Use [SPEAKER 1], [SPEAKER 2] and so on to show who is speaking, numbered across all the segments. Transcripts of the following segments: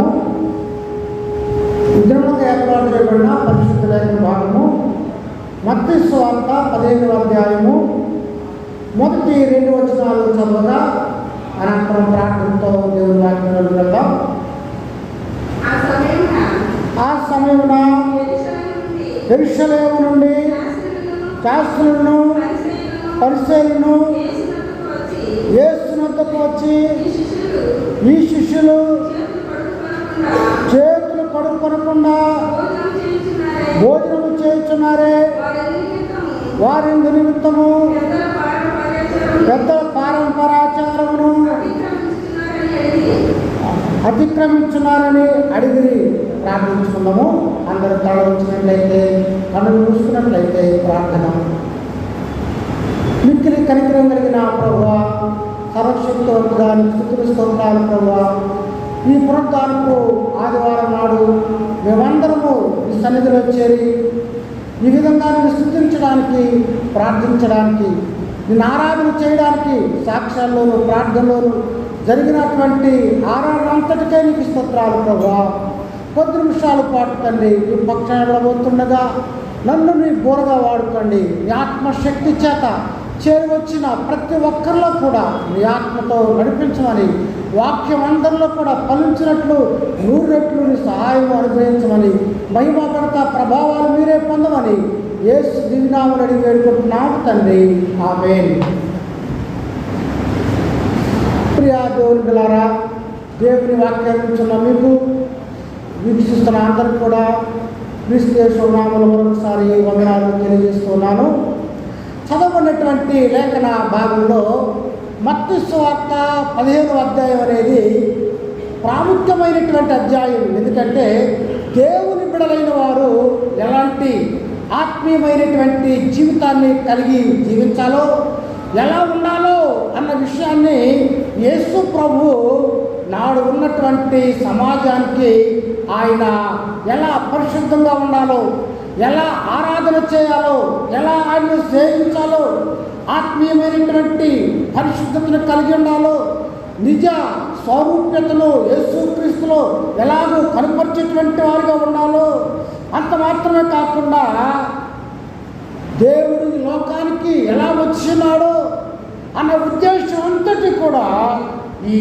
[SPEAKER 1] చదువుకుందాము. విద్యలకు ఏర్పాటు చేయబడిన పరిశుద్ధ లేఖన భాగము మత్తయి సువార్త 15వ అధ్యాయము మొదటి 2 వచనాలు చదవగా అనంతరం ప్రార్థనతో దేవుని వాక్యంలోకి వెళ్దాం. ఆ సమయమున యెరూషలేము నుండి శాస్త్రులను పరిసయ్యులను యేసు వద్దకు వచ్చి, ఈ శిష్యులు చేతులు కడుక్కొనకుండా భోజనము చేయుచున్నారే, వారి నిమిత్తము పెద్దల పారంపరాచారమును అతిక్రమించున్నారని అడిగి ప్రార్థించుకుందాము. అందరూ తల వచ్చినట్లయితే, కన్నులు మూసుకున్నట్లయితే ప్రార్థన. మిక్కిలి కనికరం కలిగిన ప్రభువా, సర్వశక్తివంతుడా, స్తుతులు స్తోత్రాలు ప్రభువా. ఈ పునరుద్ధానపు ఆదివారం నాడు మేమందరము ఈ సన్నిధిలో చేరి ఈ విధంగా నిన్ను స్తుతించడానికి, ప్రార్థించడానికి, నిన్ను ఆరాధన చేయడానికి సాక్ష్యాల్లోనూ ప్రార్థనలోనూ జరిగినటువంటి ఆరాధన అంతటికే నీకు స్తోత్రాలు ప్రభువా. కొద్ది నిమిషాల పాటు తండ్రి ఈ పక్షాన్ని నిలబోతుండగా నన్ను నీ బోరగా వాడుకోండి. నీ ఆత్మశక్తి చేత చేరువచ్చిన ప్రతి ఒక్కరిలో కూడా నీ ఆత్మతో నడిపించమని, వాక్యం అందరిలో కూడా ఫలించినట్లు 100 రెట్లు నీ సహాయం అనుగ్రహించమని, మహిమగణత ప్రభావాలు మీరే పొందమని యేసు దివ్యనామమున అడిగి వేడుకుంటున్నాము తండ్రి, ఆమేన్. ప్రియా దేవుని బిడ్డలారా, దేవుని వాక్యాన్ని వింటున్న మీకు, వీక్షిస్తున్న అందరూ కూడా క్రీస్తు యేసు నామములో మరొకసారి వందనాలు తెలియజేస్తున్నాను. చదవబడినటువంటి లేఖన భాగంలో మత్తయి సువార్త 15వ అధ్యాయం అనేది ప్రాముఖ్యమైనటువంటి అధ్యాయం. ఎందుకంటే దేవుని బిడ్డలైన వారు ఎలాంటి ఆత్మీయమైనటువంటి జీవితాన్ని కలిగి జీవించాలో, ఎలా ఉండాలో అన్న విషయాన్ని యేసు ప్రభువు నాడు ఉన్నటువంటి సమాజానికి ఆయన ఎలా పరిశుద్ధంగా ఉండాలో, ఎలా ఆరాధన చేయాలో, ఎలా ఆయన్ని సేవించాలో, ఆత్మీయమైనటువంటి పరిశుద్ధతను కలిగి ఉండాలో, నిజ స్వరూప్యతను యేసుక్రీస్తులో ఎలాగో కనపరిచేటువంటి వారుగా ఉండాలో, అంత మాత్రమే కాకుండా దేవుడు లోకానికి ఎలా వచ్చినాడో అన్న ఉద్దేశం అంతటి కూడా ఈ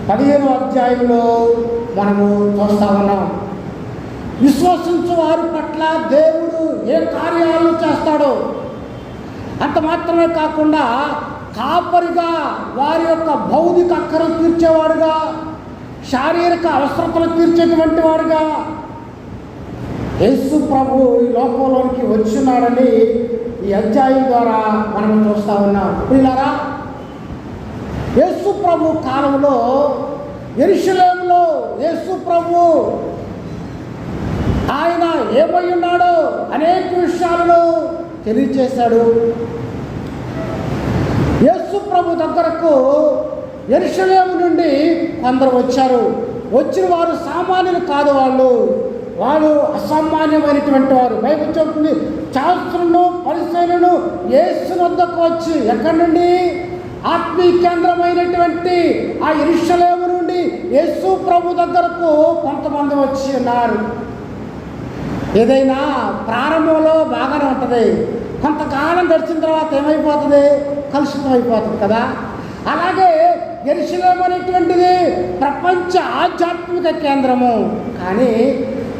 [SPEAKER 1] 15వ అధ్యాయంలో మనము చూస్తా ఉన్నాం. విశ్వసించు వారి పట్ల దేవుడు ఏ కార్యాలు చేస్తాడో, అంత మాత్రమే కాకుండా కాపరిగా వారి యొక్క భౌతిక అక్కరలు తీర్చేవాడుగా, శారీరక అవసరతలు తీర్చేటువంటి వాడుగా యేసు ప్రభు ఈ లోకంలోనికి వచ్చినాడని ఈ అధ్యాయం ద్వారా మనం చూస్తూ ఉన్నాం. ప్రియులారా, యేసు ప్రభు కాలంలో యెరూషలేములో యేసు ప్రభు ఆయన ఏమై ఉన్నాడో అనేక విషయాలను తెలియచేశాడు. యేసు ప్రభు దగ్గరకు యెరూషలేము నుండి కొందరు వచ్చారు. వచ్చిన వారు సామాన్యులు కాదు, వాళ్ళు అసామాన్యమైనటువంటి వారు. బైబిల్ చెబుతుంది, శాస్త్రులను పరిసయ్యులను యేసు వద్దకు వచ్చి, ఎక్కడి నుండి? ఆత్మీయ కేంద్రమైనటువంటి ఆ యెరూషలేము నుండి యేసు ప్రభు దగ్గరకు కొంతమంది వచ్చి ఉన్నారు. ఏదైనా ప్రారంభంలో బాగానే ఉంటుంది, కొంతకాలం గడిచిన తర్వాత ఏమైపోతుంది? కలుషితం అయిపోతుంది కదా. అలాగే యెరూషలేము అనేటువంటిది ప్రపంచ ఆధ్యాత్మిక కేంద్రము. కానీ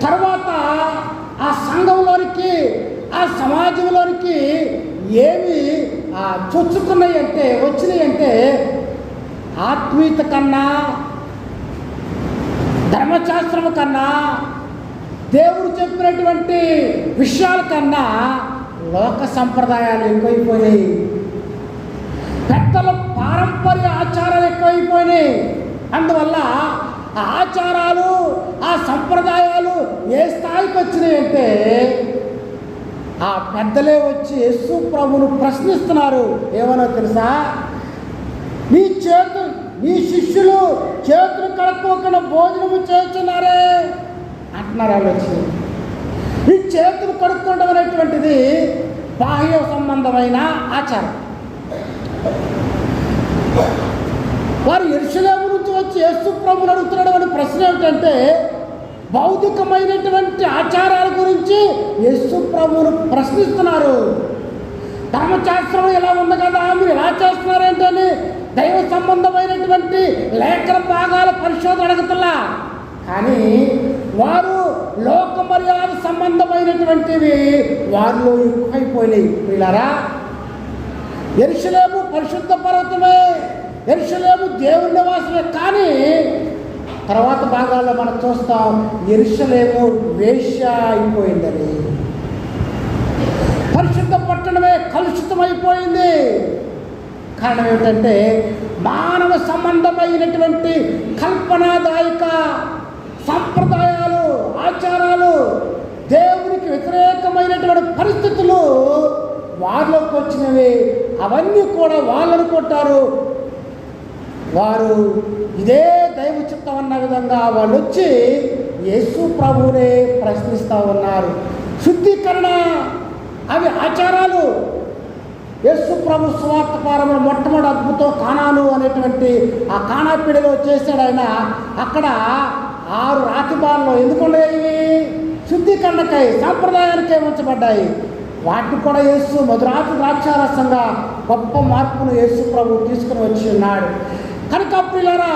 [SPEAKER 1] తర్వాత ఆ సంఘంలోనికి, ఆ సమాజంలోనికి ఏమి చొచ్చుకున్నాయంటే, వచ్చినాయంటే ఆత్మీయత కన్నా, ధర్మశాస్త్రము కన్నా, దేవుడు చెప్పినటువంటి విషయాల కన్నా లోక సంప్రదాయాలు ఎక్కువైపోయినాయి. పెద్దల పారంపర్య ఆచారాలు ఎక్కువైపోయినాయి. అందువల్ల ఆ ఆచారాలు, ఆ సంప్రదాయాలు ఏ స్థాయికి వచ్చినాయంటే ఆ పెద్దలే వచ్చి యేసు ప్రభువును ప్రశ్నిస్తున్నారు. ఏమనో తెలుసా? నీ శిష్యులు చేతులు కడుక్కోకుండా భోజనము చేస్తున్నారే అంటున్నారు. వాళ్ళు వచ్చి ఈ చేతులు కడుక్కోవడం అనేటువంటిది బాహ్య సంబంధమైన ఆచారం. వారు యెరూషలేము నుంచి వచ్చి యేసు ప్రభువును అడుగుతున్నాడు అని ప్రశ్న ఏమిటంటే, ఏమిటంటే భౌతికమైనటువంటి ఆచారాల గురించి యేసు ప్రభువును ప్రశ్నిస్తున్నారు. ధర్మశాస్త్రం ఎలా ఉంది కదా, మీరు ఎలా చేస్తున్నారేంటని దైవ సంబంధమైనటువంటి లేఖన భాగాల పరిశోధన అడుగుతున్నా. కానీ వారు లోక మర్యాద సంబంధమైనటువంటివి వారిలో ఎక్కువైపోయినాయి. వీళ్ళారా, యెరూషలేము పరిశుద్ధ పర్వతమే, యెరూషలేము దేవుని నివాసమే. కానీ తర్వాత భాగాల్లో మనం చూస్తాం యెరూషలేము వేశ్య అయిపోయిందని. పరిశుద్ధ పట్టణమే కలుషితమైపోయింది. కారణం ఏమిటంటే మానవ సంబంధమైనటువంటి కల్పనాదాయక సంప్రదాయాలు, ఆచారాలు, దేవునికి వ్యతిరేకమైనటువంటి పరిస్థితులు వారిలోకి వచ్చినవి. అవన్నీ కూడా వాళ్ళు అనుకుంటారు వారు ఇదే దైవ చిత్తం అన్న విధంగా వాళ్ళు వచ్చి యేసు ప్రభువునే ప్రశ్నిస్తూ ఉన్నారు. శుద్ధీకరణ అవి ఆచారాలు. యేసు ప్రభు సువార్త ప్రారంభంలో మొట్టమొదటి అద్భుతం కానాను అనేటువంటి ఆ కానాపిడిలో చేశాడు ఆయన. అక్కడ 6 రాతి బాల్లో ఎందుకుండేవి? శుద్ధీకరణకై, సాంప్రదాయానికై ఉంచబడ్డాయి. వాటిని కూడా యేసు మధురాతి ద్రాక్షారసంగా గొప్ప మార్పును యేసు ప్రభు తీసుకుని వచ్చి ఉన్నాడు. కనుక ప్రియులారా,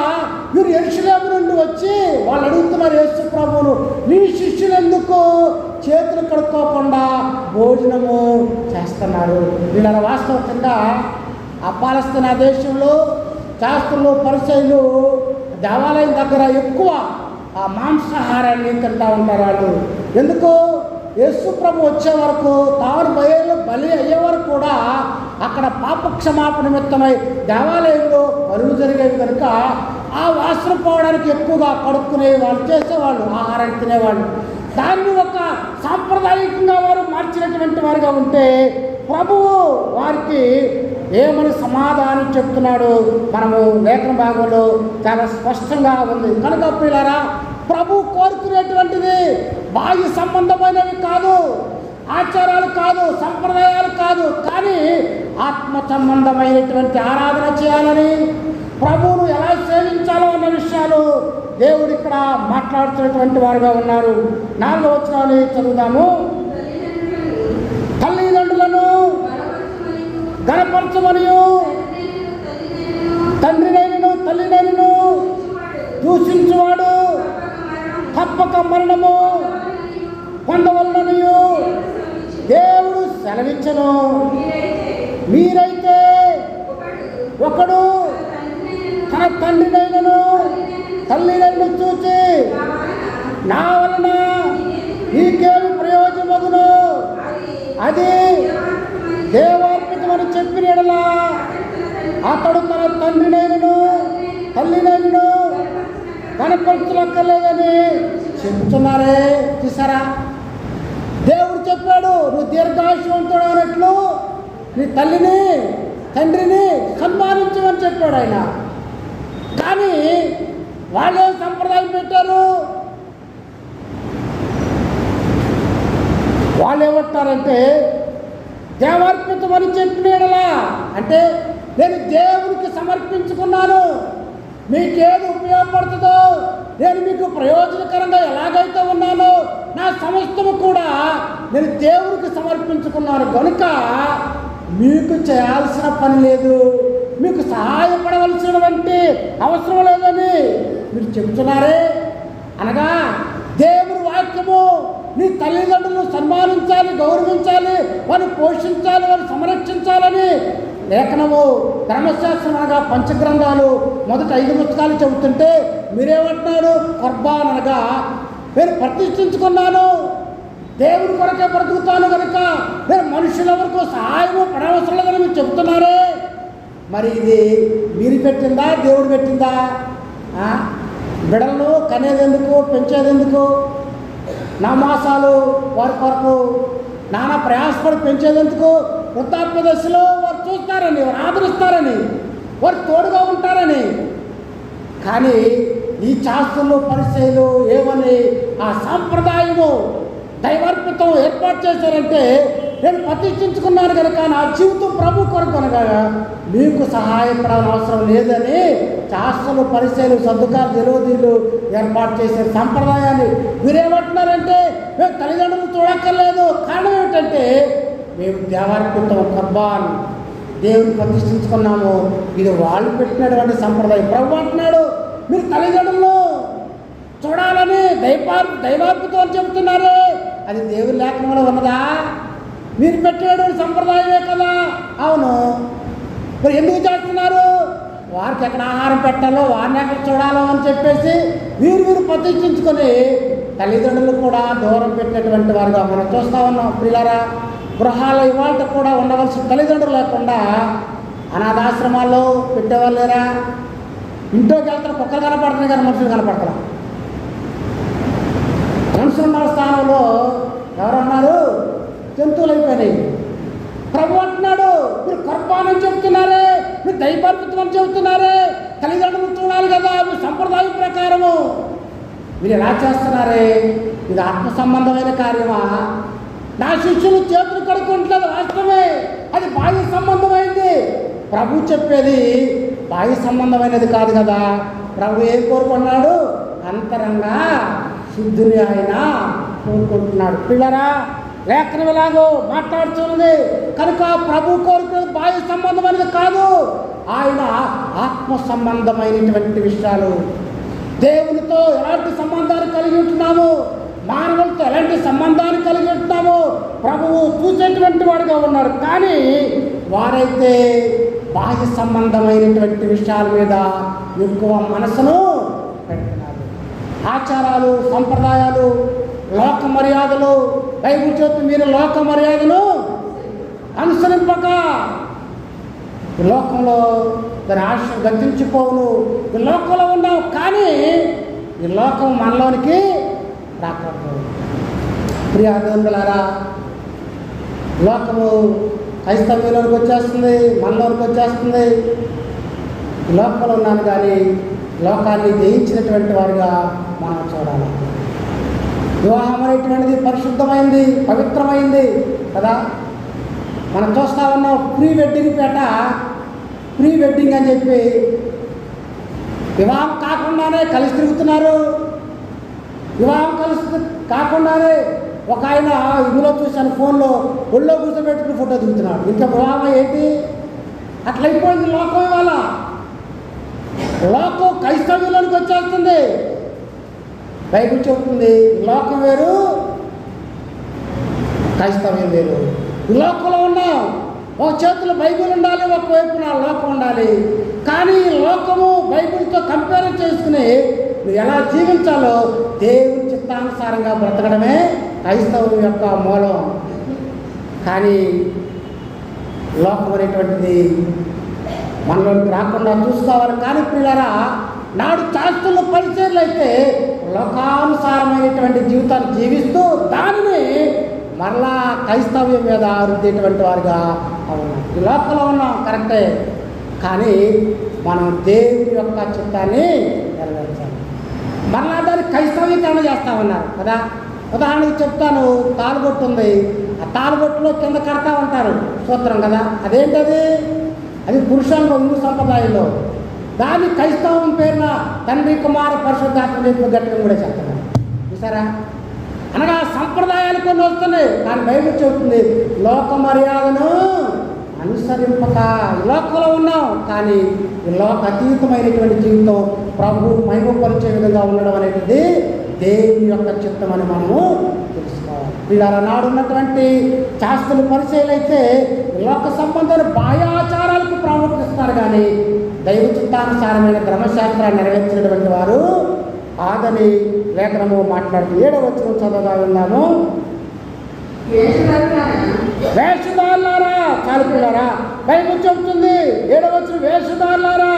[SPEAKER 1] వీరు యెరూషలేము నుండి వచ్చి వాళ్ళు అడుగుతున్నారు యేసు ప్రభువును, నీ శిష్యులు ఎందుకు చేతులు కడుక్కోకుండా భోజనము చేస్తున్నారు? వీళ్ళ వాస్తవికంగా ఆ పాలస్తీనా దేశంలో శాస్త్రులు, పరిసయ్యులు దేవాలయం దగ్గర ఎక్కువ ఆ మాంసాహారాన్ని తింటూ ఉంటారు వాళ్ళు. ఎందుకు? యేసు ప్రభు వచ్చే వరకు, తాను బలి అయ్యే వరకు కూడా అక్కడ పాప క్షమాపణ నిమిత్తమై దేవాలయంలో పనులు జరిగేవి కనుక ఆ వాసన పోవడానికి ఎక్కువగా కడుక్కునే వాళ్ళు, చేసేవాళ్ళు, ఆహారాన్ని తినేవాళ్ళు. దాన్ని ఒక సాంప్రదాయకంగా వారు మార్చినటువంటి వారుగా ఉంటే ప్రభువు వారికి ఏమని సమాధానం చెప్తున్నాడు మనము లేఖన భాగంలో చాలా స్పష్టంగా ఉంది. కనుక ప్రియులారా, ప్రభు కోరుకునేటువంటిది బాహ్య సంబంధమైనవి కాదు, ఆచారాలు కాదు, సంప్రదాయాలు కాదు, కానీ ఆత్మ సంబంధమైనటువంటి ఆరాధన చేయాలని, ప్రభువును ఎలా సేవించాలో అన్న విషయాలు దేవుడు ఇక్కడ మాట్లాడుతున్నటువంటి వారుగా ఉన్నారు. 4వ వచనాన్ని చదువుదాము. తల్లిదండ్రులను ఘనపరచమనియు తండ్రినైనను తల్లినైనను దూషించువాడు తప్పక మరణము పొందవలననియు దేవుడు సెలవిచ్చెను. మీరైతే ఒకడు తన తండ్రినైనను తల్లినైనను చూచి నా వలన నీకేమి ప్రయోజనమగును అది దేవార్పితమని చెప్పిన యెడల అతడు తన తండ్రినైనను తల్లినైనను కనపరచక్కర్లేదని చెప్తున్నారే. చూసారా, దేవుడు చెప్పాడు నువ్వు దీర్ఘాయుష్మంతుడు అన్నట్లు నీ తల్లిని తండ్రిని సన్మానించమని చెప్పాడు ఆయన. కానీ వాళ్ళే సంప్రదాయం పెట్టారు. వాళ్ళు ఏమంటారంటే దేవార్పితమని చెప్పినలా అంటే నేను దేవునికి సమర్పించుకున్నాను, మీకేది ఉపయోగపడుతుందో, నేను మీకు ప్రయోజనకరంగా ఎలాగైతే ఉన్నానో నా సమస్తము కూడా నేను దేవునికి సమర్పించుకున్నాను కనుక మీకు చేయాల్సిన పని లేదు, మీకు సహాయపడవలసినటువంటి అవసరం లేదని మీరు చెబుతున్నారే. అనగా దేవుని వాక్యము నీ తల్లిదండ్రులను సన్మానించాలి, గౌరవించాలి, వారిని పోషించాలి, వారిని సంరక్షించాలని లేఖనము, ధర్మశాస్త్రం అనగా పంచగ్రంథాలు మొదట 5 పుస్తకాలు చెబుతుంటే మీరేమంటున్నారు? ఖుర్బాన్ అనగా నేను ప్రతిష్ఠించుకున్నాను, దేవుని కొరకే బ్రతుకుతాను కనుక నేను మనుషుల వరకు సహాయము పడవసరం లేదని మీరు చెబుతున్నారే. మరి ఇది మీరు పెట్టిందా, దేవుడు పెట్టిందా? బిడలను కనేదెందుకు, పెంచేదెందుకు? నా మాసాలు వారి కొరకు నానా ప్రయాసపడి పెంచేదెందుకు? వృద్ధాప్య దశలో వారు చూస్తారని, వారు ఆదరిస్తారని, వారు తోడుగా ఉంటారని. కానీ ఈ శాస్త్రులు, పరిచయాలు ఏమని ఆ సాంప్రదాయము దైవార్పితం ఏర్పాటు చేశారంటే నేను ప్రతిష్ఠించుకున్నాను కనుక నా జీవితం ప్రభు కొరకు కనుక మీకు సహాయపడాల్సిన అవసరం లేదని శాస్త్రులు పరిచయాలు సర్దుకాలు జలోదీలు ఏర్పాటు చేసే సంప్రదాయాన్ని మీరేమంటున్నారంటే మేము తల్లిదండ్రులు చూడక్కర్లేదు. కారణం ఏమిటంటే మేము దేవార్పితం కర్బాన్ దేవుని ప్రతిష్ఠించుకున్నాము. ఇది వాళ్ళు పెట్టినటువంటి సంప్రదాయం. ప్రభు అంటున్నాడు మీరు తల్లిదండ్రులు చూడాలని దైవార్పితం అని చెబుతున్నారే, అది దేవుని లేఖనంలో ఉన్నదా? మీరు పెట్టేటువంటి సంప్రదాయమే కదా. అవును, మరి ఎందుకు చేస్తున్నారు? వారికి ఎక్కడ ఆహారం పెట్టాలో వారిని ఎక్కడ చూడాలో అని చెప్పేసి వీరు ప్రతిష్ఠించుకొని తల్లిదండ్రులు కూడా దూరం పెట్టినటువంటి వారుగా మనం చూస్తూ ఉన్నాం. పిల్లరా, గృహాల్లో ఇవాళ కూడా ఉండవలసిన తల్లిదండ్రులు లేకుండా అనాథాశ్రమాల్లో పెట్టేవాళ్ళు లేరా? ఇంట్లోకి వెళ్తారు, కుక్కలు కనపడుతున్నాయి కానీ మనుషులు కనపడతారు. మనుషులు ఉన్న స్థానంలో ఎవరన్నారు? జంతువులు అయిపోయినాయి. ప్రభు అంటున్నాడు మీరు కర్బానని చెబుతున్నారే, మీరు దైవార్పితం అని చెబుతున్నారే, తల్లిదండ్రులు చూడాలి కదా మీ సంప్రదాయం ప్రకారము. మీరు ఎలా చేస్తున్నారే? ఇది ఆత్మ సంబంధమైన కార్యమా? నా శిష్యులు చేతులు కడుక్కుంటలేదు, వాస్తవమే, అది బాహ్య సంబంధమైంది. ప్రభు చెప్పేది బాహ్య సంబంధమైనది కాదు కదా. ప్రభు ఏం కోరుకున్నాడు? అంతరంగా శుద్ధిని ఆయన కోరుకుంటున్నాడు. పిల్లరా, లేఖనం ఎలాగో మాట్లాడుతున్నది కనుక ప్రభు కోరుకునేది బాహ్య సంబంధమైనది కాదు, ఆయన ఆత్మ సంబంధమైనటువంటి విషయాలు. దేవునితో ఎలాంటి సంబంధాన్ని కలిగి ఉంటున్నాము, మానవులతో ఎలాంటి సంబంధాన్ని కలిగి ఉంటున్నాము ప్రభువు చూసేటువంటి వాడుగా ఉన్నారు. కానీ వారైతే బాహ్య సంబంధమైనటువంటి విషయాల మీద ఎక్కువ మనసును పెడుతున్నారు. ఆచారాలు, సంప్రదాయాలు, లోక మర్యాదలు, బైబిల్ చెప్తూ మీరు లోక మర్యాదను అనుసరింపక ఈ లోకంలో దాని ఆశ గతించిపోవును. ఈ లోకంలో ఉన్నావు కానీ ఈ లోకం మనలోనికి రాకూడదు. ప్రియాదేవులారా, లోకము క్రైస్తవ్యంలోనికి వచ్చేస్తుంది, మనలోనికి వచ్చేస్తుంది. ఈ లోకంలో ఉన్నాను కానీ లోకాన్ని జయించినటువంటి వారిగా మనం చూడాలి. వివాహం అనేటువంటిది పరిశుద్ధమైంది, పవిత్రమైంది కదా. మనం చూస్తా ఉన్నాం ప్రీ వెడ్డింగ్ పేట, ప్రీ వెడ్డింగ్ అని చెప్పి వివాహం కాకుండానే కలిసి తిరుగుతున్నారు. వివాహం కలిసి కాకుండానే ఒక ఆయన ఇందులో చూశాను, ఫోన్లో ఒళ్ళో కూర్చోబెట్టుకుని ఫోటో దిగుతున్నాడు. ఇంకా వివాహం ఏంటి? అట్లయిపోయింది లోకం. ఇవాళ లోకం క్రైస్తవ్యంలోనికి వచ్చేస్తుంది. బైబిల్ చెబుతుంది లోకం వేరు, క్రైస్తవ్యం వేరు. ఈ లోకంలో ఉన్నాం, ఒక చేతిలో బైబిల్ ఉండాలి, ఒకవైపున లోకం ఉండాలి. కానీ లోకము బైబిల్తో కంపేర్ చేసుకుని నువ్వు ఎలా జీవించాలో దేవుని చిత్తానుసారంగా బ్రతకడమే క్రైస్తవం యొక్క మూలం. కానీ లోకం అనేటువంటిది మనలోకి రాకుండా చూసుకోవాలి. కానీ పిల్లరా, నాడు శాస్త్రుల పరిచర్లు అయితే లోకానుసారమైనటువంటి జీవితాన్ని జీవిస్తూ దానిని మరలా క్రైస్తవ్యం మీద రుద్దేటువంటి వారుగా అవునాం. ఈ లోకంలో ఉన్నాం కరెక్టే, కానీ మనం దేవుని యొక్క చిత్తాన్ని నెరవేర్చాలి. మరలా దాన్ని క్రైస్తవీకరణ చేస్తామన్నారు కదా. ఉదాహరణకు చెప్తాను, తాలుబొట్టు ఉంది, ఆ తాలుబొట్టులో కింద కడతా ఉంటారు సూత్రం కదా. అదేంటది? అది పురుషాంగం హిందూ సంప్రదాయంలో. దాన్ని క్రైస్తవం పేరున తండ్రి కుమార పరిశుద్ధాత్మ చెప్పి గట్టిగా కూడా చెప్తున్నారు. చూసారా? అనగా సంప్రదాయాలు కొన్ని వస్తున్నాయి, కానీ బైబిల్ చెబుతుంది లోక మర్యాదను అనుసరింపక. లోకంలో ఉన్నాం కానీ ఈ లోక అతీతమైనటువంటి జీవితం ప్రభు మహిమపరిచే విధంగా ఉండడం అనేది దేవుని యొక్క చిత్తం అని మనము తెలుసుకోవాలి. వీళ్ళ నాడు ఉన్నటువంటి శాస్త్రుల పరిచయాలు అయితే లోక సంబంధాలు బాహ్య ఆచారాలకు ప్రాముఖ్యత ఇస్తారు, కానీ దైవ చిత్తానుసారమైన క్రమశాస్త్రాన్ని నెరవేర్చినటువంటి వారు ఆదని లేఖనము మాట్లాడుతూ 7వ వచనం చదవగా ఉన్నాము. వేషధారులారా, చాలు పిల్లరా, బైబిల్ చెబుతుంది 7వ వచనం వేషధారులారా.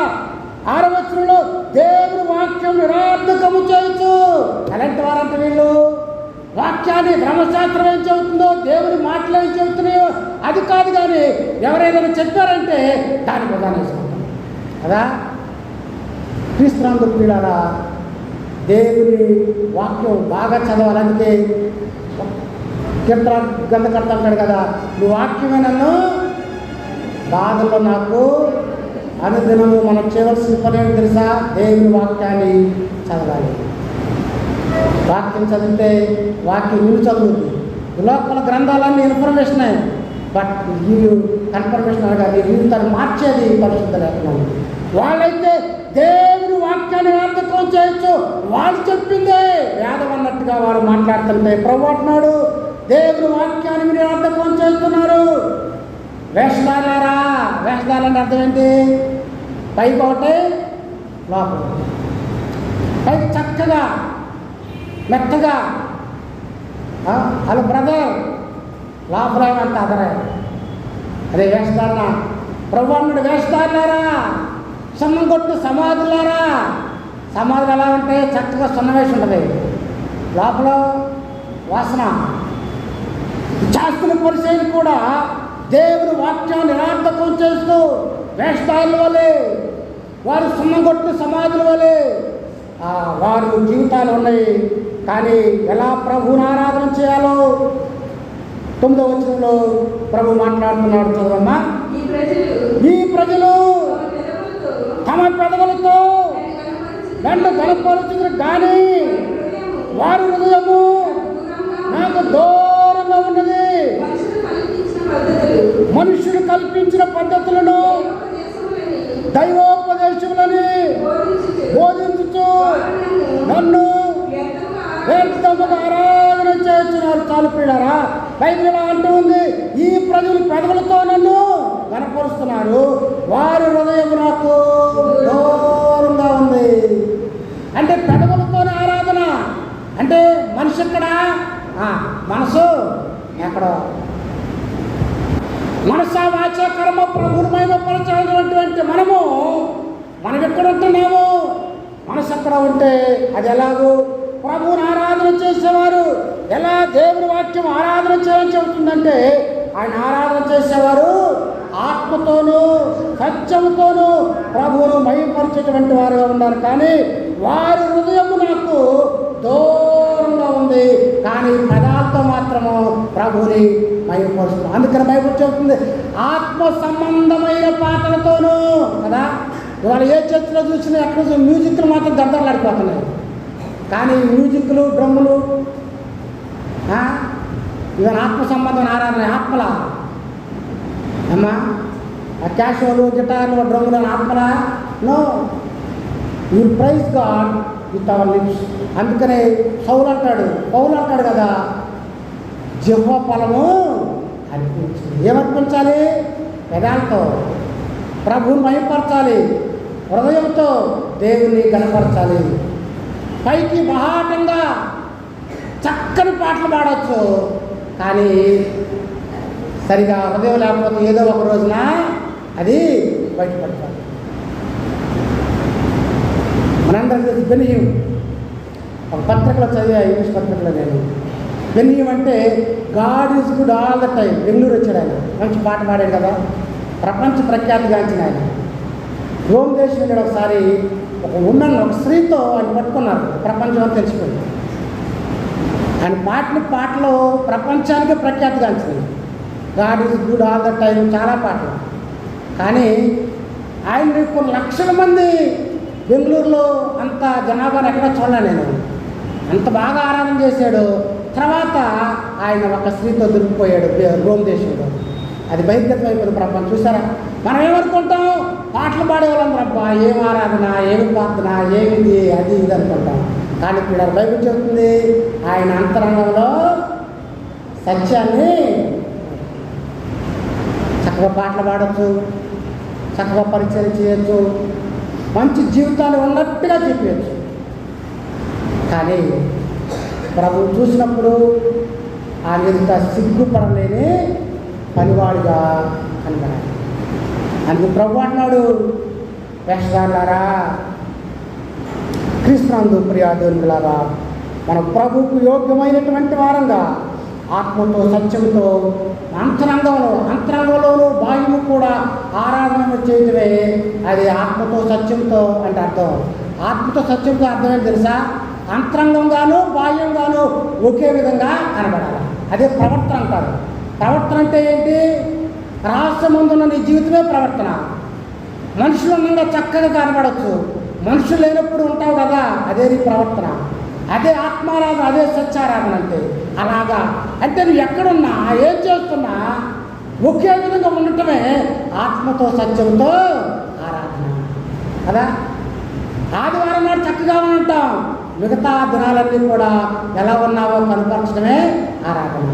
[SPEAKER 1] 6వ వచనంలో దేవుని వాక్యం నిరార్థకము చేయొచ్చు. అలాంటి వారంతా వీళ్ళు వాక్యాన్ని ధర్మశాస్త్రం ఏం చెబుతుందో, దేవుని మాటలు ఏం చెబుతున్నాయో అది కాదు, కానీ ఎవరైనా చెప్పారంటే దాని ప్రధాన వేసుకుంటాం కదా. క్రీస్తునందు ప్రియులారా, దేవుని వాక్యం బాగా చదవాలి. అందుకే కీర్తన గ్రంథకర్త అంటాడు కదా, నువ్వు వాక్యమే నన్ను బాధల్లో నాకు అనుదినము. మనం చేయవలసిన పని ఏంటి తెలుసా? దేవుని వాక్యాన్ని చదవాలి. వాక్యం చదివితే వాక్యం నిన్ను చదువుతుంది. లోపల గ్రంథాలన్నీ ఇన్ఫర్మేషన్ అయ్యి, బట్ ఈ కన్ఫర్మేషన్ అనగా నీ జీవితాన్ని మార్చేది పరిశుద్ధ లేఖనం. వాళ్ళైతే దేవుని వాక్యాన్ని అర్థం చేయొచ్చు, వాళ్ళు చెప్పిందే వేదం అన్నట్టుగా వారు మాట్లాడుతుంటే ప్రభు అంటున్నాడు, దేవుని వాక్యాన్ని మీరు అర్థం చేస్తున్నారు. వేషధారులారా, వేషధారులు అంటే అర్థం ఏంటి? పైకి ఒకటి లోపల, పైకి చక్కగా మెత్తగా అలా బ్రదర్, లోపల అంత అదరే, అదే వేషధారణ. ప్రభు అన్నాడు, వేషధారులారా, సున్నం కొట్టు సమాధులారా. సమాధులు ఎలా ఉంటాయి? చక్కగా సున్నం వేసి ఉంటుంది, లోపల వాసన. శాస్త్ర పరిచయం కూడా దేవుని వాక్యాన్ని నిరార్థకం చేస్తూ వేషధారుల వలె, వారు సున్నం కొట్టు సమాధుల వలె వారు జీవితాలు ఉన్నాయి. కానీ ఎలా ప్రభువుని ఆరాధన చేయాలో 9వ వచనంలో ప్రభు మాట్లాడుతున్నాడు. చదవమ్మా. ఈ ప్రజలు తమ పెదవులతో నన్ను కనపరుచుదురు కానీ వారి హృదయము నాకు దూరంగా ఉన్నది. మనుషులు కల్పించిన పద్ధతులను దైవోపదేశములని బోధించుచు నన్ను వ్యర్థముగా ఆరాధన చేస్తున్నారు. చాలు పిల్లరా, బైబిల్ అంటూ ఉంది, ఈ ప్రజలు పెదవులతో నన్ను కనపరుస్తున్నారు, వారి హృదయం నాకు దూరంగా ఉంది. అంటే పెదవులతోనే ఆరాధన అంటే మనిషి ఎక్కడ? మనసు ఎక్కడో. మనసా వాచ కర్మ ప్రభువుని మహిమపరచాల్సినటువంటి మనం ఎక్కడ ఉంటున్నాము? మనసు ఎక్కడ ఉంటే అది ఎలాగో ప్రభువుని ఆరాధన చేసేవారు ఎలా దేవుని వాక్యం ఆరాధన చేయని చెబుతుందంటే, ఆయన ఆరాధన చేసేవారు ఆత్మతోనూ సత్యముతోనూ ప్రభువును మహిమపరిచేటువంటి వారుగా ఉన్నారు. కానీ వారి హృదయము నాకు దూరంగా ఉంది, కానీ పదార్థం మాత్రము ప్రభువుని మహిమపరుస్తుంది. అందుకని బైబిల్ చెబుతుంది, ఆత్మ సంబంధమైన పాటలతోనూ కదా. ఇవాళ ఏ చర్చలో చూసినా ఎక్కడ మ్యూజిక్లు మాత్రం దద్దలాడిపోతున్నాయి. కానీ మ్యూజిక్లు డ్రమ్ములు ఇవన్నీ ఆత్మ సంబంధం ఆరాధన. ఆత్మలా అమ్మా, ఆ క్యాషువల్ గిటార్లు డ్రమ్ములు ఆత్మలా? No, you praise God with our lips. అందుకనే పౌలు అంటాడు కదా, జిహ్వ ఫలము అర్పించాలి. ఏమర్పించాలి? పెదాలతో ప్రభువుని మహిమపరచాలి, హృదయంతో దేవుని గణపరచాలి. పైకి మహాటంగా చక్కని పాటలు పాడవచ్చు, కానీ సరిగా హృదయం లేకపోతే ఏదో ఒక రోజున అది బయటపడతారు. మనందరం తెలిసి బెనిహ్యూమ్ ఒక పత్రికలో చదివా, ఇంగ్లీష్ పత్రికలో నేను. బెనిహ్యూమ్ అంటే God is good all the time. Bengaluru వచ్చాడు ఆయన, మంచి పాట పాడాడు కదా, ప్రపంచ ప్రఖ్యాతిగాంచిన ఆయన. రోమ్ దేశం వెళ్ళాడు. ఒకసారి ఒక ఉమెన్, ఒక స్త్రీతో ఆయన పట్టుకున్నారు, ప్రపంచం అని తెలిసిపోయింది. ఆయన పాటలు ప్రపంచానికి ప్రఖ్యాతిగాంచినాయి. God is good all the time, చాలా పాటలు. కానీ ఆయన కొన్ని లక్షల మంది బెంగళూరులో అంత జనాభాను ఎక్కడ చూడలే నేను. అంత బాగా ఆరాధన చేశాడు. తర్వాత ఆయన ఒక స్త్రీతో దొరికిపోయాడు రోమ్ దేశంలో. అది బహిర్గతం అయిపోయింది ప్రపంచం. చూసారా, మనం ఏమనుకుంటాం? పాటలు పాడేవాళ్ళం, రబ్బా ఏం ఆరాధన, ఏమి ప్రార్థన, ఏమిది అది ఇది అనుకుంటాం. కానీ ఇక్కడ బైబిల్ చెబుతుంది, ఆయన అంతరంగంలో సత్యాన్ని చక్కగా పాటలు పాడచ్చు, చక్కగా పరిచయం చేయొచ్చు, మంచి జీవితాలు ఉన్నట్టుగా చెప్పచ్చు. కానీ ప్రభు చూసినప్పుడు ఆయన ఎంత సిగ్గుపడలేని పనివాడిగా కనబడాలి. అందుకు ప్రభు అన్నాడు, వేషధారులారా, క్రీస్తునందు ప్రియాదేవులారా, మన ప్రభువుకు యోగ్యమైనటువంటి వారంగా ఆత్మతో సత్యంతో అంతరంగంలోనూ బాహ్యము కూడా ఆరాధన చేయటమే. అది ఆత్మతో సత్యంతో అంటే అర్థం. ఆత్మతో సత్యంతో అర్థమేంటి తెలుసా? అంతరంగంగాను బాహ్యంగాను ఒకే విధంగా కనబడాలి. అదే ప్రవర్తన అంటారు. ప్రవర్తన అంటే ఏంటి? రహస్యమందున్న నీ జీవితమే ప్రవర్తన. మనుషులు ఉన్నంగా చక్కగా కనబడవచ్చు, మనుషులు లేనప్పుడు ఉంటావు కదా, అదే నీ ప్రవర్తన. అదే ఆత్మారాధన, అదే సత్యారాధన అంటే. అలాగా అంటే నువ్వు ఎక్కడున్నా ఏం చేస్తున్నా ఒకే విధంగా ఉండటమే ఆత్మతో సత్యంతో ఆరాధన కదా. ఆదివారం నాడు చక్కగా ఉంటాం, మిగతా దినాలన్నీ కూడా ఎలా ఉన్నావో కనపరచడమే ఆరాధన.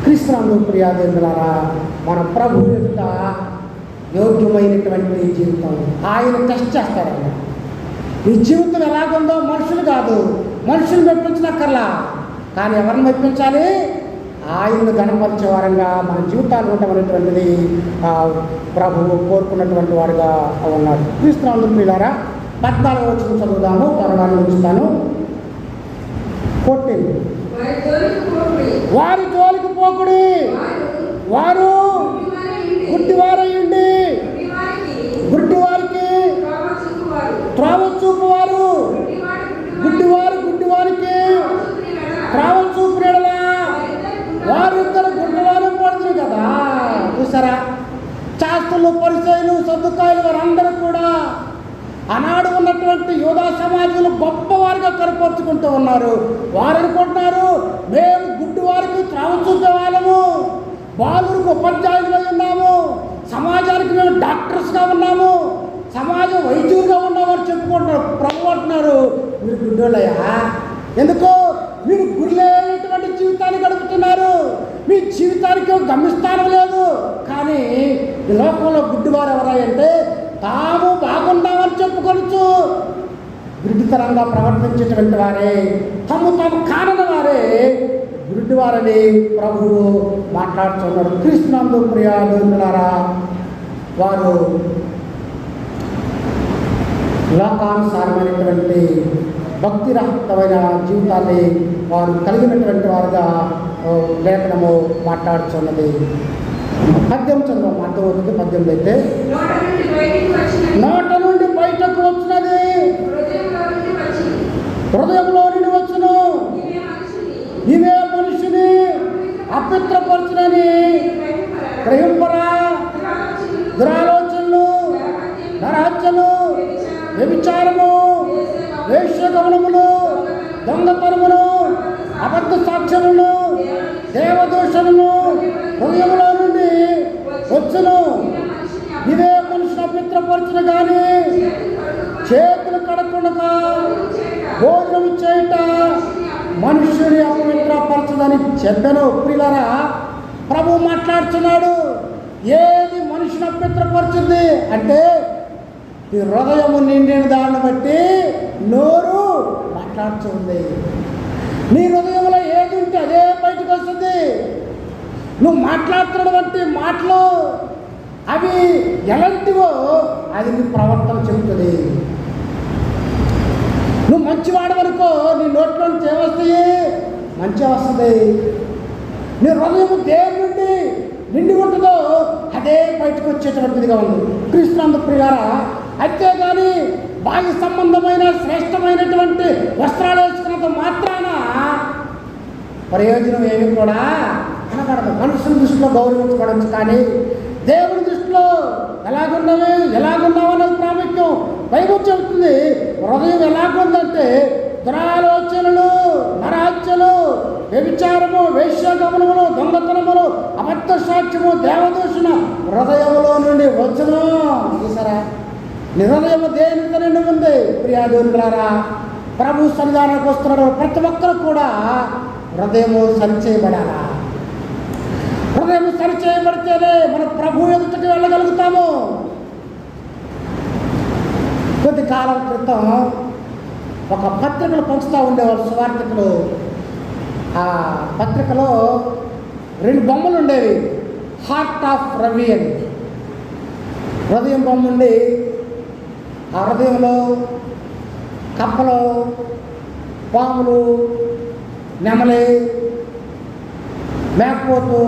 [SPEAKER 1] క్రీస్తునందు ప్రియాదేవులారా, మన ప్రభు యొక్క యోగ్యమైనటువంటి జీవితం ఆయన టెస్ట్ చేస్తారన్న. ఈ జీవితం ఎలాగుందో మనుషులు కాదు, మనుషులు మెప్పించనక్కర్లా, కానీ ఎవరిని మెప్పించాలి? ఆయన్ని గణపరిచే వారంగా మన జీవితాలు ఉండమనేటువంటిది ప్రభువు కోరుకున్నటువంటి వారుగా ఉన్నారు. క్రీస్తునందు ప్రియులారా, 14వ వచనం చదువుదాము, త్వరగా ఉంచుతాను. 14 వారి జోలికి పోకుడి, వారు గుడ్డివారయ్యండి, గుడ్డివారికి త్రోవ చూపువారు, గుడ్డివారు గుడ్డివారికి త్రోవ చూపునేడలా వారిద్దరు గుడ్డివారు పడుతుంది కదా. చూసారా, శాస్త్రులు, పరిసయ్యులు, సద్దుకాయలు వారందరూ కూడా ఆనాడు ఉన్నటువంటి యూదా సమాజంలో గొప్పవారిగా కనపరుచుకుంటూ ఉన్నారు. వారు అనుకుంటున్నారు, మేము గుడ్డి వారికి త్రావ చూపే వాళ్ళము, బాలురికి ఉపాధ్యాయులుగా ఉన్నాము, సమాజానికి మేము డాక్టర్స్గా ఉన్నాము, సమాజం వైద్యులుగా ఉన్నామని చెప్పుకుంటున్నారు. ప్రభు అంటున్నారు, మీరు గుడ్డోళ్ళయ్యా, ఎందుకు మీరు గురిలేనటువంటి జీవితాన్ని గడుపుతున్నారు, మీ జీవితానికి గమ్యస్థానం లేదు. కానీ ఈ లోకంలో గుడ్డివారు ఎవరంటే తాము బాగున్నామని చెప్పుకొనచ్చు గుడ్డితనంగా ప్రవర్తించేటువంటి వారే, తాము కానని వారే గుడ్డివారని ప్రభువు మాట్లాడుతున్నాడు. క్రీస్తునందు ప్రియాదేవులారా, వారు లోకానుసారమైనటువంటి భక్తిరహితమైన జీవితాన్ని వారు కలిగినటువంటి వారుగా లేఖనము మాట్లాడుతున్నది. 18 చదువు, అర్థమవుతుంది. 18 అయితే నోట నుండి బయటకు వచ్చినది హృదయంలో నుండి వచ్చును, ఇవే మనిషిని అపవిత్రపరచునని గ్రహింపరా. దురాలోచనలు, నరహత్యలు, వ్యభిచారము, వేశ్యగమనములు, దొంగతనములు, అబద్ధ సాక్ష్యములు, దేవదూషణము హృదయంలో నుండి వచ్చును. ఇదే మనిషిని అపవిత్రపరచును కానీ చేతులు కడకుండా భోజనం చేయట మనుషుని అపవిత్రపరచదని చెప్పాను. ప్రియులారా, ప్రభు మాట్లాడుతున్నాడు. ఏది మనిషిని అపవిత్రపరుచుంది అంటే ఈ హృదయము నిండిన దాన్ని బట్టి నోరు మాట్లాడుతుంది. నీ హృదయంలో ఏది ఉంటే అదే బయటకు వస్తుంది. నువ్వు మాట్లాడుతున్నటువంటి మాటలు అవి ఎలాంటివో అది నీ ప్రవర్తన చెబుతుంది. నువ్వు మంచివాడవనుకో, నీ నోట్లో నుంచి ఏమొస్తాయి? మంచి వస్తుంది. నీ హృదయం దేని నుండి నిండి ఉంటుందో అదే బయటకు వచ్చేటువంటిదిగా ఉంది. క్రీస్తునందు ప్రియులారా, అంతేగాని బాహ్య సంబంధమైన శ్రేష్టమైనటువంటి వస్త్రాలు వేసుకున్నంత మాత్రాన ప్రయోజనం ఏమి కూడా కనబడదు. మనుషుల దృష్టిలో గౌరవించబడచ్చు, కానీ దేవుని దృష్టిలో ఎలాగున్నావు అన్నది ప్రాముఖ్యం. బైబిల్ చెబుతుంది హృదయం ఎలాగుందంటే దురాలోచనలు, నరహత్యలు, వ్యభిచారము, వేశ్యాగమనములు, దొంగతనములు, అబద్ధ సాక్ష్యము, దేవదూషణ హృదయంలో నుండి వచ్చును. చూసారా, హృదయము దేనితో నిండి ఉంది. ప్రియాదేవులారా, ప్రభు సన్నిధానానికి వస్తున్నాడు. ప్రతి ఒక్కరు కూడా హృదయము సరిచేయబడాలా. హృదయం సరిచేయబడితేనే మన ప్రభు ఎదుటికి వెళ్ళగలుగుతాము. కొద్ది కాలం క్రితం ఒక పత్రికలు పంచుతూ ఉండేవాళ్ళు సువార్థికులు. ఆ పత్రికలో 2 బొమ్మలు ఉండేవి. హార్ట్ ఆఫ్ రవి అని హృదయం బొమ్మ ఉండి, ఆ హృదయంలో కప్పలు, పాములు, నెమలి, మేకపోతు,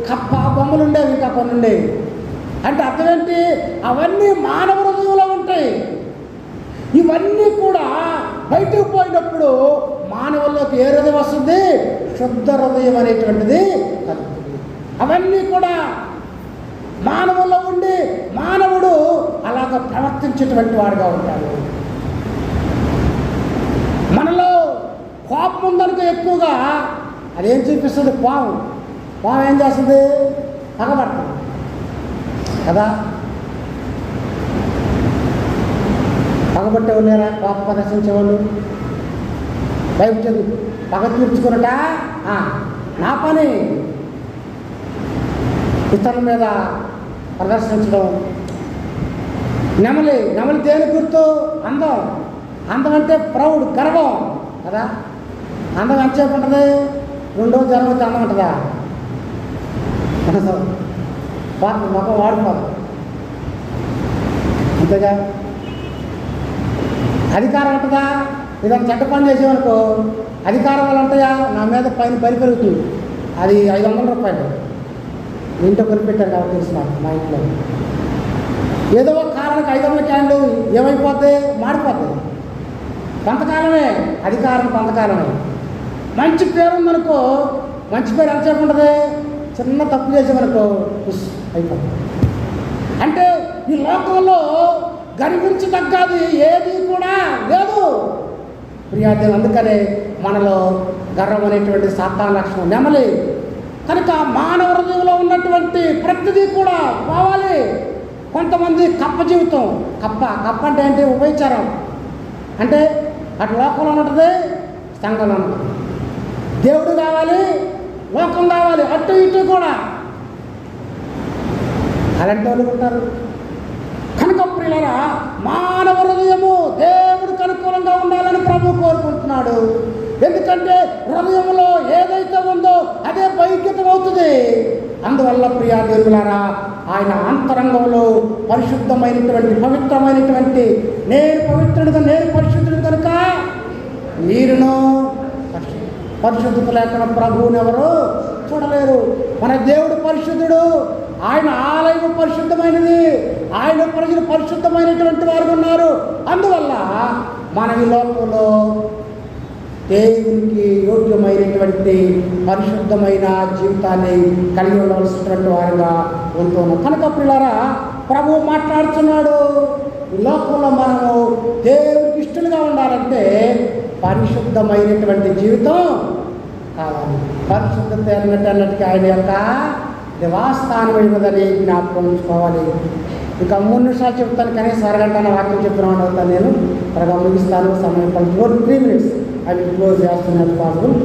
[SPEAKER 1] కప్ప బొమ్మలు ఉండేవి. ఇంకా కొన్ని ఉండేవి. అంటే అర్థం ఏంటి? అవన్నీ మానవ హృదయంలో ఉంటాయి. ఇవన్నీ కూడా బయటకు పోయినప్పుడు మానవుల్లో లోకంలోకి ఏ హృదయం వస్తుంది? శుద్ధ హృదయం అనేటువంటిది కలుగుతుంది. అవన్నీ కూడా మానవుల్లో ఉండి మానవుడు అలాగ ప్రవర్తించేటువంటి వాడుగా ఉంటాడు. మనలో కోపం ఉందనుకో ఎక్కువగా అదేం చూపిస్తుంది? పాము ఏం చేస్తుంది? పగబడుతుంది కదా. పగబట్టే వాళ్ళేరా కోపం ప్రదర్శించేవాళ్ళు? బైబిల్ చదువు. పగ తీర్చుకున్నట నా పని ఇతరుల మీద ప్రదర్శించడం. నెమలి దేని గుర్తు? అందం అంటే ప్రౌడ్, గర్వం కదా. అందం ఎంతసేపు ఉంటుంది? 2 రోజులు జనం వచ్చి అందం ఉంటుందా? మొక్క వాడిపోదు అంతేగా. అధికారం ఉంటుందా? ఇదొక చెడ్డ పని చేసేవనుకో అధికారం వల్ల ఉంటాయా? నా మీద పైన పని పెరుగుతుంది. అది 500 రూపాయలు ఇంట్లో కొనిపెట్టారు కాబట్టి తెలుసున్నారు. మా ఇంట్లో ఏదో ఒక కారణానికి 500 క్యాన్లు ఏమైపోద్ది? మాడిపోద్ది. కొంతకాలమే అధికారం, కొంతకాలమే. మంచి పేరు ఉందనుకో, మంచి పేరు ఎంతసేపు ఉంటుంది? చిన్న తప్పు చేసేవనుకో అయిపోతుంది. అంటే ఈ లోకంలో గర్వించదగ్గది ఏది కూడా లేదు ప్రియార్థులు. అందుకనే మనలో గర్వం అనేటువంటి సాతాను లక్షణం నెమలి. కనుక మానవ హృదయంలో ఉన్నటువంటి ప్రతిదీ కూడా పోవాలి. కొంతమంది కప్ప జీవితం. కప్ప అంటే ఏంటి? ఉపయోగించారం. అంటే అటు లోకంలో ఉంటుంది, సంఘంలో ఉంటుంది. దేవుడు కావాలి, లోకం కావాలి, అటు ఇటు కూడా అలాంటి వాళ్ళు ఉంటారు. కనుక ప్రియులారా, మానవ హృదయము దేవుడికి అనుకూలంగా ఉండాలని ప్రభు కోరుకుంటున్నాడు. ఎందుకంటే హృదయంలో ఏదైతే ఉందో అదే బహిర్గతం అవుతుంది. అందువల్ల ప్రియా దేవులారా, ఆయన అంతరంగంలో పరిశుద్ధమైనటువంటి పవిత్రమైనటువంటి నేను పవిత్రుడిగా నేను పరిశుద్ధుడు కనుక మీరును పరిశుద్ధత లేకుండా ప్రభువుని ఎవరు చూడలేరు. మన దేవుడు పరిశుద్ధుడు, ఆయన ఆలయం పరిశుద్ధమైనది, ఆయన ప్రజలు పరిశుద్ధమైనటువంటి వారు ఉన్నారు. అందువల్ల మన ఈ లోకంలో దేవునికి యోగ్యమైనటువంటి పరిశుద్ధమైన జీవితాన్ని కలిగి ఉండవలసినటువంటి వారుగా ఉంటున్నాం. కనుక ప్రియులారా, ప్రభువు మాట్లాడుతున్నాడు, ఈ లోకంలో మనము దేవునికి ఇష్టలుగా ఉండాలంటే పరిశుద్ధమైనటువంటి జీవితం కావాలి. పరిశుద్ధత అన్నట్టుగా ఆయన యొక్క నివాసస్థానం అయినదని జ్ఞాపకం ఉంచుకోవాలి. ఇంకా 3 నిమిషాలు చెప్తాను, కనీసం అరగంట వాక్యం చెప్తున్నాను అవుతాను. నేను త్వరగా ముగిస్తాను. సమయం 3 minutes అవి క్లోజ్ చేస్తున్నట్టు పాజిబుల్.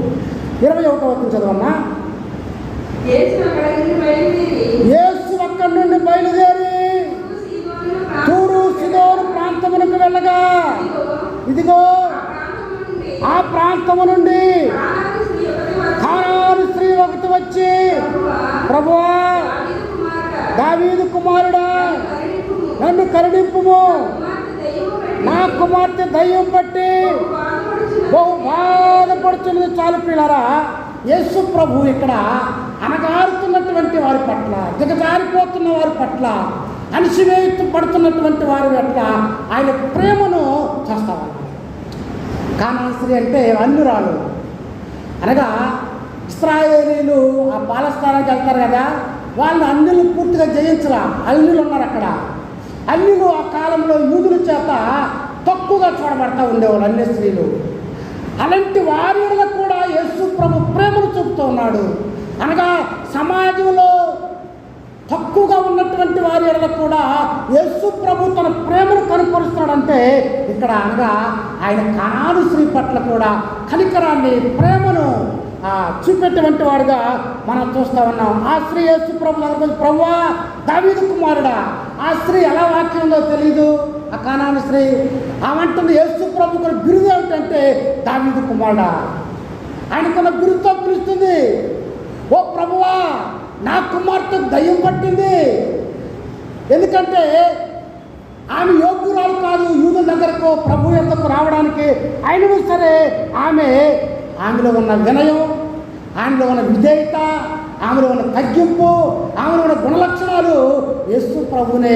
[SPEAKER 1] 21వ వచనం చదవమ్మా. యేసు అక్కడి నుండి బయలుదేరి తూరు సీదోను ప్రాంతమునకు వెళ్ళగా ఇదిగో ఆ ప్రాంతము నుండి కానాను స్త్రీ ఒకటి వచ్చి, ప్రభువా, దావీదు కుమారుడా, నన్ను కరుణింపుము, నా కుమార్తె దయ్యం పట్టి బహు బాధపడుతున్నది. చాలు ప్రియులారా, యేసు ప్రభు ఇక్కడ అనగారుతున్నటువంటి వారి పట్ల, దిగజారిపోతున్న వారి పట్ల, అణిసివేయబడుతున్నటువంటి వారి పట్ల ఆయన ప్రేమను చేస్తామన్నారు. కానాను స్త్రీ అంటే అన్యురాలు, అనగా ఇశ్రాయేలీలు ఆ పాలస్తానానికి వెళ్తారు కదా, వాళ్ళు అన్యులు పూర్తిగా జయించరా. అన్యులు ఉన్నారు అక్కడ. అన్యులు ఆ కాలంలో యూదుల చేత తక్కువగా చూడబడతా ఉండేవాళ్ళు అన్య స్త్రీలు. అలాంటి వారిలో కూడా యేసు ప్రభు ప్రేమను చూపుతూ ఉన్నాడు. అనగా సమాజంలో తక్కువగా ఉన్నటువంటి వారి కూడా యేసు ప్రభు తన ప్రేమను కనుపరుస్తున్నాడంటే ఇక్కడ అనగా ఆయన కానాను స్త్రీ పట్ల కూడా కనికరాన్ని, ప్రేమను చూపెట్టేటువంటి వాడుగా మనం చూస్తూ ఉన్నాం. ఆ స్త్రీ యేసు ప్రభు దగ్గర, ప్రభువా, దావీదు కుమారుడా. ఆ స్త్రీ ఎలా వాక్యం ఉందో తెలీదు. ఆ కానాను స్త్రీ ఆమంటుంది యేసు ప్రభు కూడా బిరుదు ఏమిటంటే దావీదు కుమారుడా. ఆయనకున్న బిరుదుతో పిలుస్తుంది, ఓ ప్రభువా, నా కుమార్తెకు దయ్యం పట్టింది. ఎందుకంటే ఆమె యోగ్యురాలు కాదు యూదుల దగ్గరకు ప్రభు యొద్దకు రావడానికి. అయినను సరే ఆమెలో ఉన్న వినయం, ఆమెలో ఉన్న విధేయత, ఆమెలో ఉన్న తగ్గింపు, ఆమెలో ఉన్న గుణలక్షణాలు యేసు ప్రభునే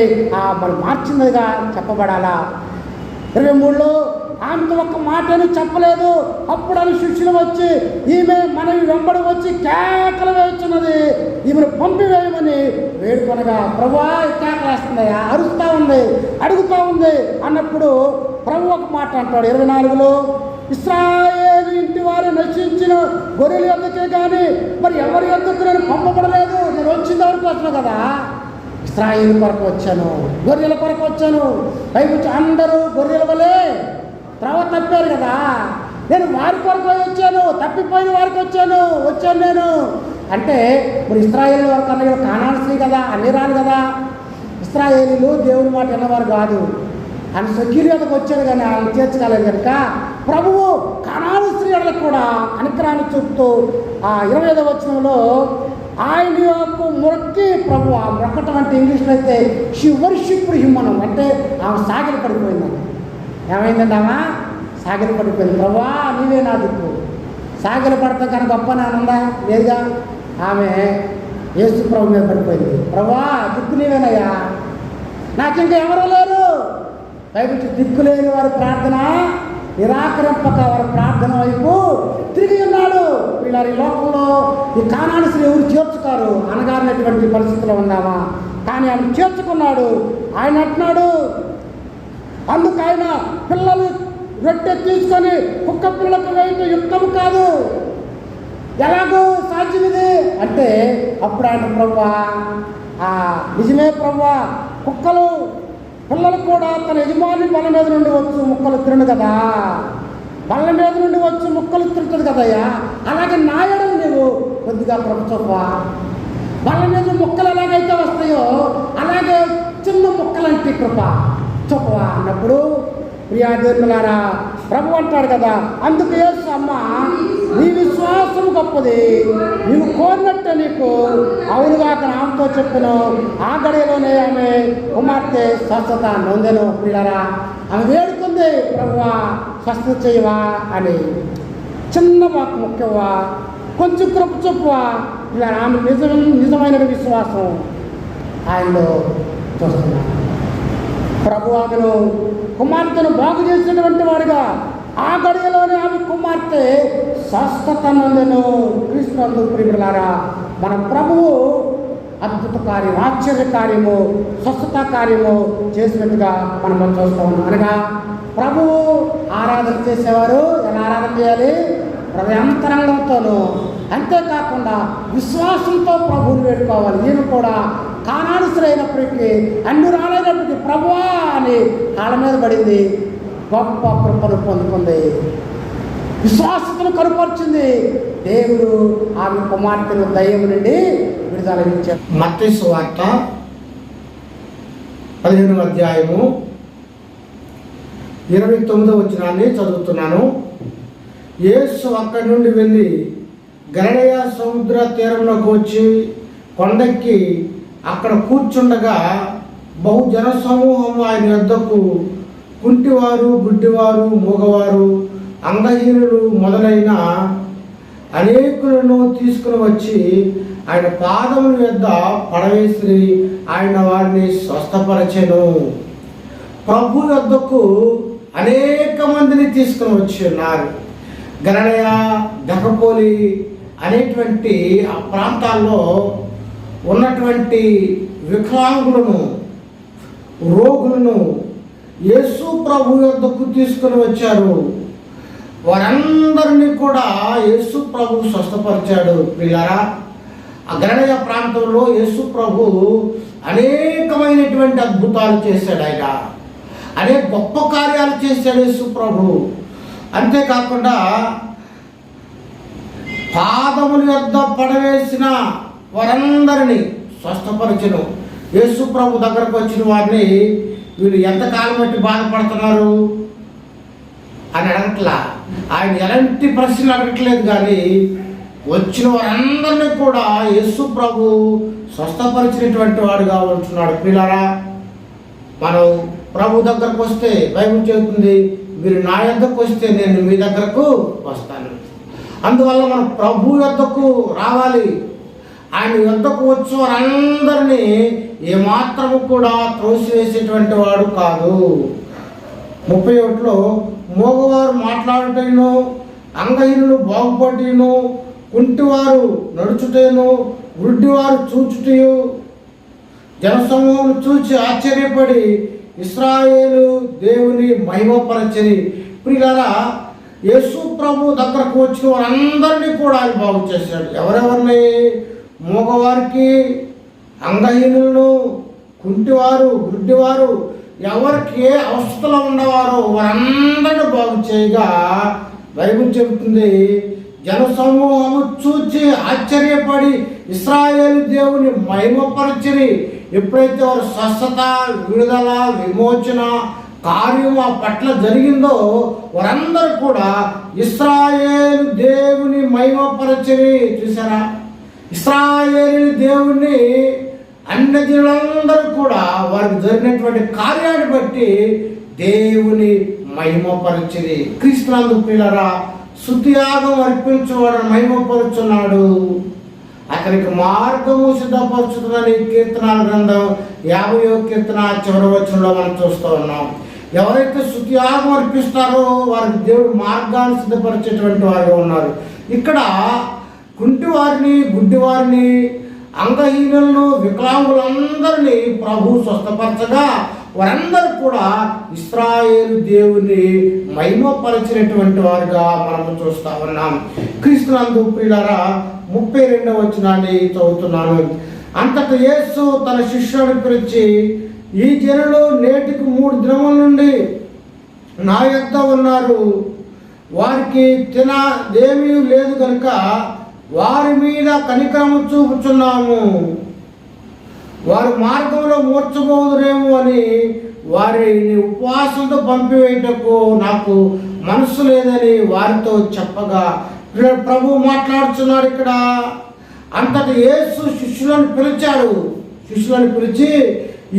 [SPEAKER 1] మరి మార్చినదిగా చెప్పబడాలా. 23లో ఆమెతో ఒక్క మాటను చెప్పలేదు. అప్పుడు ఆమె శిష్యులు వచ్చి ఈమె మన వెంబడి వచ్చి కేకలు వేస్తున్నది, ఈమెను పంపివేయమని వేడుకొనగా ప్రభువా కేకలు వేస్తున్నాయా, అరుస్తూ ఉంది, అడుగుతూ ఉంది అన్నప్పుడు ప్రభు ఒక మాట అంటాడు 24లో, ఇశ్రాయేలు ఇంటి వారు నశించిన గొర్రెల యొద్దకే కానీ మరి ఎవరి యొద్దకు నేను పంపబడలేదు. నేను వచ్చిన వరకు వచ్చాను కదా, ఇశ్రాయేలు కొరకు వచ్చాను, గొర్రెల కొరకు వచ్చాను. పైకి అందరూ గొర్రెల వలె త్రవ తప్పారు కదా, నేను వారి కొరకు వచ్చాను, తప్పిపోయిన వారికి వచ్చాను నేను అంటే మరి ఇశ్రాయేలు వరకు అన్న కానాల్సి కదా, అన్ని రాను కదా. ఇశ్రాయేలీలు దేవుని మాట విన్నవారు కాదు, ఆయన స్వకీర్యతకు వచ్చాడు కానీ ఆయన చేర్చగలేదు కనుక ప్రభువు కనాను స్త్రీలకు కూడా అనుగ్రహాన్ని చూపుతూ ఆ 25వ వచనంలో ఆయన యొక్క మొక్కి ప్రభు, ఆ మొక్కటం అంటే ఇంగ్లీష్లో అయితే షీ వర్షిప్డ్ హిమ్ అంటే ఆమె సాగిలి పడిపోయిందని. ఏమైందండి ఆమె సాగిలి పడిపోయింది. ప్రభువా నీవే నా దిక్కు, సాగిలి పడతాం కనుక గొప్ప నానుందా లేదుగా. ఆమె యేసు ప్రభు మీద పడిపోయింది. ప్రభువా దిక్కు నీవేనయ్యా, నాకు ఇంకా ఎవరూ లేరు. పైకి దిక్కులేని వారి ప్రార్థన నిరాకరింపక వారి ప్రార్థన వైపు తిరిగి ఉన్నాడు. వీళ్ళ ఈ లోకంలో ఈ కానాను స్త్రీ ఎవరు చేర్చుకారు, అనగారినటువంటి పరిస్థితిలో ఉన్నామా, కానీ ఆయన చేర్చుకున్నాడు. ఆయన అంటున్నాడు, అందుకు ఆయన పిల్లలు రొట్టె తీసుకొని కుక్క పిల్లలకు వేయటం యుక్తం కాదు, ఎలాగో సాధ్యం ఇది అంటే అప్పుడు ఆయన ప్రభువా నిజమే ప్రభువా, కుక్కలు పిల్లలు కూడా తన యజమాని బల్ల మీద నుండి వచ్చు ముక్కలు తిరను కదా, బల్ల మీద నుండి వచ్చి ముక్కలు తిరుగుతుంది కదయ్యా, అలాగే నా ఎడలు నీవు కొద్దిగా కృప చూపవా. బల్ల మీద ముక్కలు ఎలాగైతే వస్తాయో అలాగే చిన్న ముక్కలంటే కృప చూపవా అన్నప్పుడు ప్రియాదేవులారా ప్రభు అంటాడు కదా, అందుకు యేసు అమ్మ నీ విశ్వాసం గొప్పది, నీవు కోరినట్టే నీకు అవునుగాక ఆమెతో చెప్పను. ఆ గడియలోనే ఆమె కుమార్తె స్వస్థత నొందెను. పిల్లరా ఆమె వేడుకుంది, ప్రభువా స్వస్థత చేయవా అని. చిన్న మాకు ముఖ్యవా, కొంచెం కృప చెప్పువా. ఇలా ఆమె నిజమైన విశ్వాసం ఆయనలో చూస్తున్నాను. ప్రభు ఆమెను కుమార్తెను బాగు చేసినటువంటి వాడుగా ఆ గడియలోనే ఆమె కుమార్తె స్వస్థత నొందెను. క్రీస్తునందు ప్రియులారా మన ప్రభువు అద్భుత కార్యం, ఆశ్చర్య కార్యము, స్వస్థత కార్యము చేసినట్టుగా మనం చూస్తూ ఉన్నాం. అనగా ప్రభువు ఆరాధన చేసేవారు ఎలా ఆరాధన చేయాలి, హృదయాంతరంగంతోనూ, అంతేకాకుండా విశ్వాసంతో ప్రభువుని వేడుకోవాలి. నేను కూడా కానాను స్త్రీ అయినప్పటికీ అన్ని రాలేనప్పటికీ ప్రభువా అని కాళ్ళ మీద పడింది, గొప్ప కృపను పొందుకుంది, విశ్వాసతను కనుపరిచింది. దేవుడు ఆమె కుమార్తెను దయ్యం నుండి విడుదల ఇచ్చాడు.
[SPEAKER 2] మత్తయి సువార్త 15వ అధ్యాయము 29వ వచనాన్ని చదువుతున్నాను. యేసు అక్కడి నుండి వెళ్ళి గలిలయ సముద్ర తీరంలోకి వచ్చి కొండెక్కి అక్కడ కూర్చుండగా బహుజన సమూహము ఆయన యొద్దకు కుంటివారు, గుడ్డివారు, మూగవారు, అంగహీనులు మొదలైన అనేకులను తీసుకుని వచ్చి ఆయన పాదముల యొద్ద పడవేసి ఆయన వారిని స్వస్థపరచెను. ప్రభు యొద్దకు అనేక మందిని తీసుకుని వచ్చి ఉన్నారు. గలిలయ, దెకపోలి అనేటువంటి ఆ ప్రాంతాల్లో ఉన్నటువంటి వికలాంగులను, రోగులను యేసు ప్రభు యొద్దకు తీసుకుని వచ్చారు. వారందరినీ కూడా యేసు ప్రభు స్వస్థపరిచాడు. పిల్లరా ఆ గలిలయ ప్రాంతంలో యేసు ప్రభు అనేకమైనటువంటి అద్భుతాలు చేశాడు. ఆయన అనేక గొప్ప కార్యాలు చేశాడు యేసు ప్రభు. అంతేకాకుండా పాదముల యొద్ద పడవేసిన వారందరినీ స్వస్థపరచను. యేసు ప్రభు దగ్గరకు వచ్చిన వారిని వీళ్ళు ఎంతకాలం బట్టి బాధపడుతున్నారు అని అడగట్లా, ఆయన ఎలాంటి ప్రశ్నలు అడగట్లేదు. కానీ వచ్చిన వారందరినీ కూడా యేసు ప్రభు స్వస్థపరిచినటువంటి వాడుగా ఉంటున్నాడు. పిల్లరా మనం ప్రభు దగ్గరకు వస్తే బైబిల్ చెబుతుంది, మీరు నా యొద్దకు వస్తే నేను మీ దగ్గరకు వస్తాను. అందువల్ల మనం ప్రభు యొద్దకు రావాలి. ఆయన యొద్దకు వచ్చి వారందరినీ ఏమాత్రము కూడా త్రోసివేసేటువంటి వాడు కాదు. 31లో మోగవారు మాట్లాడుటను, అంగహీనులు బాగుపడిను, కుంటివారు నడుచుటను, గుడ్డివారు చూచుటయు. జనసమూహం చూచి ఆశ్చర్యపడి ఇశ్రాయేలు దేవుని మహిమపరచని. ప్రియులారా, యేసు ప్రభు దగ్గరకు వచ్చిన వారందరినీ కూడా ఆయన బాగు చేశాడు. ఎవరెవరిని? మోగవారికి, అంగహీనులను, కుంటివారు, గుడ్డివారు, ఎవరికి ఏ అవస్థలో ఉన్నవారో వారందరినీ బాగు చేయగా బైబిల్ చెబుతుంది, జనసమూహము చూచి ఆశ్చర్యపడి ఇశ్రాయేలు దేవుని మహిమపరచని. ఎప్పుడైతే వారు స్వస్థత, విడుదల, విమోచన కార్యం ఆ పట్ల జరిగిందో వారందరూ కూడా ఇశ్రాయేలు దేవుని మహిమపరచని. చూసారా? ఇశ్రాయేలు దేవుని అన్యజనులందరూ కూడా వారికి జరిగినటువంటి కార్యాన్ని బట్టి దేవుని మహిమపరచని. క్రీస్తునందు ప్రియులారా, స్తుతియాగం అర్పించేవాడని మహిమపరుచున్నాడు. అతనికి మార్గము సిద్ధపరుచుతుందని కీర్తనాల గ్రంథం 50వ కీర్తన చివరి వచనంలో మనం చూస్తూ ఉన్నాం. ఎవరైతే స్తుతియాగం అర్పిస్తారో వారికి దేవుడు మార్గాన్ని సిద్ధపరిచేటువంటి వారుగా ఉన్నారు. ఇక్కడ కుంటివారిని, గుడ్డివారిని, అంగహీనులను, వికలాంగులందరినీ ప్రభు స్వస్థపరచగా వారందరూ కూడా ఇశ్రాయేలు దేవుని మహిమపరిచినటువంటి వారుగా మనము చూస్తా ఉన్నాం. క్రీస్తునందు ప్రియులారా, 32వ వచనాన్ని చదువుతున్నాను. అంతటా యేసు తన శిష్యులను పిలిచి, ఈ జనులు నేటికి 3 దినముల నుండి నా యొద్ద ఉన్నారు. వారికి తినదేమీ లేదు కనుక వారి మీద కనికరము చూపుచున్నాము. వారు మార్గంలో మూర్చబోదురేమో అని వారిని ఉపవాసంతో పంపివేయటకు నాకు మనసు లేదని వారితో చెప్పగా, ప్రభు మాట్లాడుతున్నాడు ఇక్కడ. అంతటి యేసు శిష్యులను పిలిచాడు. శిష్యులను పిలిచి,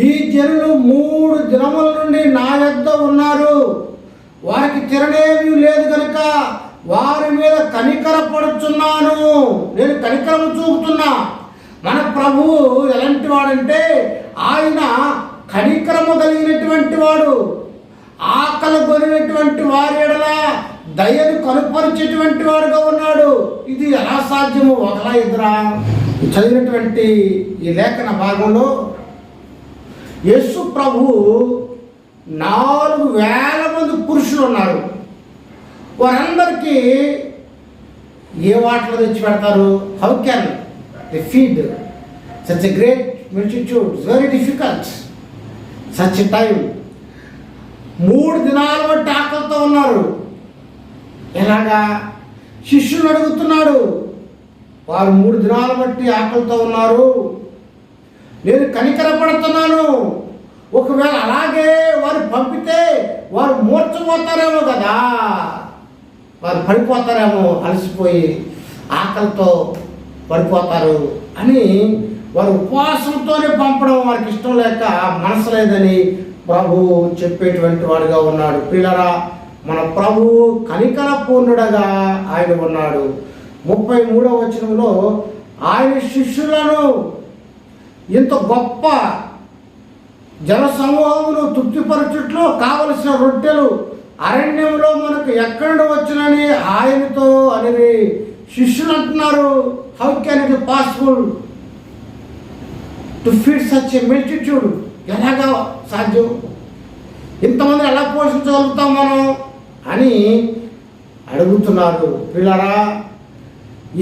[SPEAKER 2] ఈ జనులు 3 దినముల నుండి నా యొద్ద ఉన్నారు. వారికి తిననేమీ లేదు కనుక వారి మీద కనికరపడుచున్నాను. నేను కనికరము చూపుతున్నా. మన ప్రభువు ఎలాంటి వాడంటే ఆయన కనికరము కలిగినటువంటి వాడు. ఆకలి కొనినటువంటి వారి ఎడల దయను కనుపరిచేటువంటి వాడుగా ఉన్నాడు. ఇది ఎలా సాధ్యము? ఒకలా ఇద్దరా? చదివినటువంటి ఈ లేఖన భాగంలో యేసు ప్రభు 4,000 మంది పురుషులు ఉన్నారు. వారందరికీ ఏ వాటలు తెచ్చి పెడతారు? How can they feed such a great multitude? Very difficult such a time. 3 దినాల బట్టి ఆకలితో ఉన్నారు. ఎలాగా? శిష్యులు అడుగుతున్నాడు. వారు 3 దినాల బట్టి ఆకలితో ఉన్నారు. నేను కనికరపడుతున్నాను. ఒకవేళ అలాగే వారు పంపితే వారు మూర్చపోతారేమో కదా, వారు పడిపోతారేమో, అలసిపోయి ఆకలితో పడిపోతారు అని వారు ఉపవాసంతోనే పంపడం వారికి ఇష్టం లేక మనసు లేదని ప్రభు చెప్పేటువంటి వాడుగా ఉన్నాడు. ప్రియులారా, మన ప్రభు కనికర పూర్ణుడగా ఆయన ఉన్నాడు. 33వ వచనంలో ఆయన శిష్యులను ఇంత గొప్ప జనసమూహమును తృప్తిపరచుట్లో కావలసిన రొట్టెలు అరణ్యంలో మనకు ఎక్కడ వచ్చినని ఆయనతో అని శిష్యులు అంటున్నారు. How can it possible to feed such a multitude? ఎలాగా సాధ్యం? ఇంతమంది ఎలా పోషించగలుగుతాం మనం అని అడుగుతున్నారు. పిల్లరా,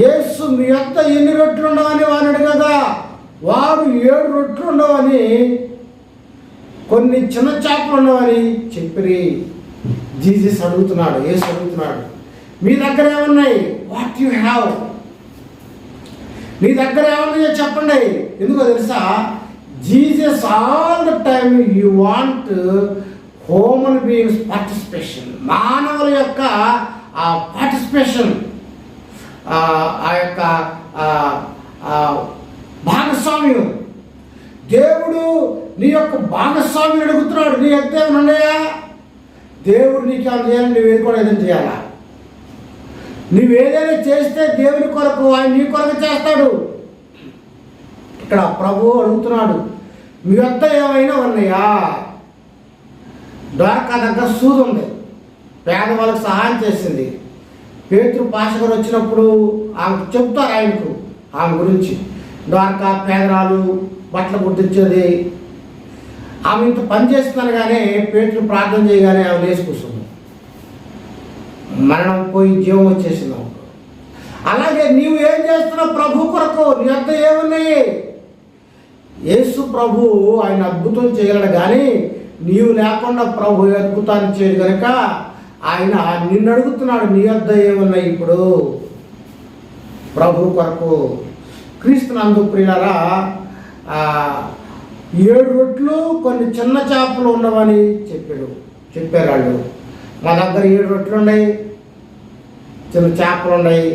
[SPEAKER 2] యేసు మీ యొద్ద ఎన్ని రొట్టెలు ఉండవని వారు అడగగా వారు 7 రొట్టెలు ఉండవని, కొన్ని చిన్న చేపలు ఉండవని చెప్పిరి. జీసస్ అడుగుతున్నాడు, యేసు అడుగుతున్నాడు, మీ దగ్గర ఏమున్నాయి? What you have? నీ దగ్గర ఏమన్నాయో చెప్పండి. ఎందుకో తెలుసా? Jesus all the time you want human beings participation. మానవుల యొక్క ఆ పార్టిసిపేషన్, ఆ యొక్క భాగస్వామ్యం. దేవుడు నీ యొక్క భాగస్వామ్యం అడుగుతున్నాడు. నీ యొక్క ఏమైనా ఉన్నాయా? దేవుడు నీకు ఏమైనా చేయాలి, నువ్వేది కూడా ఏదైనా చేయాలా? నువ్వేదైనా చేస్తే దేవుని కొరకు ఆయన నీ కొరకు చేస్తాడు. ఇక్కడ ప్రభు అడుగుతున్నాడు, మీ వద్ద ఏమైనా ఉన్నాయా? ద్వారకా దగ్గర సూది ఉంది. పేదవాళ్ళకు సహాయం చేసింది. పేతురు పాస్టర్ వచ్చినప్పుడు ఆమెకు చెప్తారు, ఆయనకు ఆమె గురించి ద్వారకా పేదరాలు, బట్టలు కుట్టించేది. ఆమె ఇంత పని చేస్తున్నాను కానీ పేతురు ప్రార్థన చేయగానే ఆమె లేచి కూర్చుంది. మరణం పోయి జీవం వచ్చేసింది. అలాగే నీవు ఏం చేస్తున్నావు ప్రభు కొరకు? నీ వద్ద ఏమున్నాయి? యేసు ప్రభు ఆయన అద్భుతం చేయగలడు కానీ నీవు లేకుండా ప్రభు అద్భుతాన్ని చేయడు కనుక ఆయన నిన్ను అడుగుతున్నాడు, నీ వద్ద ఏమున్నాయి ఇప్పుడు ప్రభు కొరకు? క్రీస్తునందు ప్రియులారా, 7 రొట్లు కొన్ని చిన్న చేపలు ఉన్నవని చెప్పారు వాళ్ళు. మా దగ్గర 7 రొట్లు ఉన్నాయి, చిన్న చేపలు ఉన్నాయి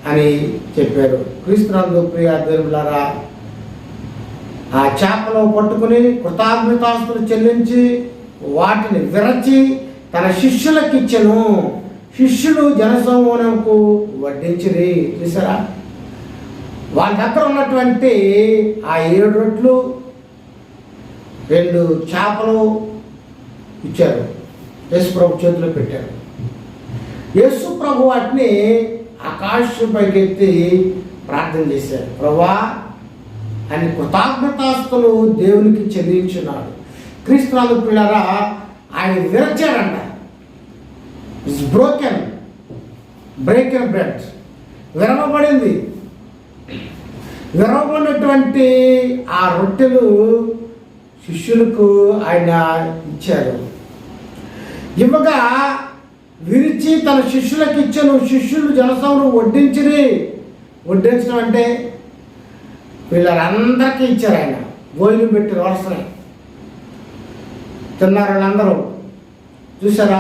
[SPEAKER 2] అని చెప్పారు. క్రీస్తునందు ప్రియ దేవులారా, ఆ చేపలు పట్టుకుని కృతజ్ఞతాస్తులు చెల్లించి వాటిని విరచి తన శిష్యులకు ఇచ్చెను. శిష్యులు జనసమూహంకు వడ్డించిరి. చూసారా, వాళ్ళ దగ్గర ఉన్నటువంటి ఆ 7 రొట్లు 2 చేపలు ఇచ్చారు. యేసు ప్రభు చేతిలో పెట్టారు. యేసు ప్రభు వాటిని ఆకాశం పైకెత్తి ప్రార్థన చేశారు. ప్రభువా అని కృతజ్ఞతాస్తులు దేవునికి చెల్లించున్నాడు. క్రీస్తునందు ప్రియులారా, ఆయన విరచాడంట. ఇట్స్ బ్రోకెన్ బ్రెడ్, విరవబడింది. విరవబడినటువంటి ఆ రొట్టెలు శిష్యులకు ఆయన ఇచ్చారు. ఇవ్వగా విరిచి తన శిష్యులకు ఇచ్చాను. శిష్యులు జనసమును వడ్డించడం అంటే వీళ్ళందరికీ ఇచ్చారు. ఆయన భోజనం పెట్టి వరుసనే తిన్నారు వాళ్ళందరూ. చూసారా,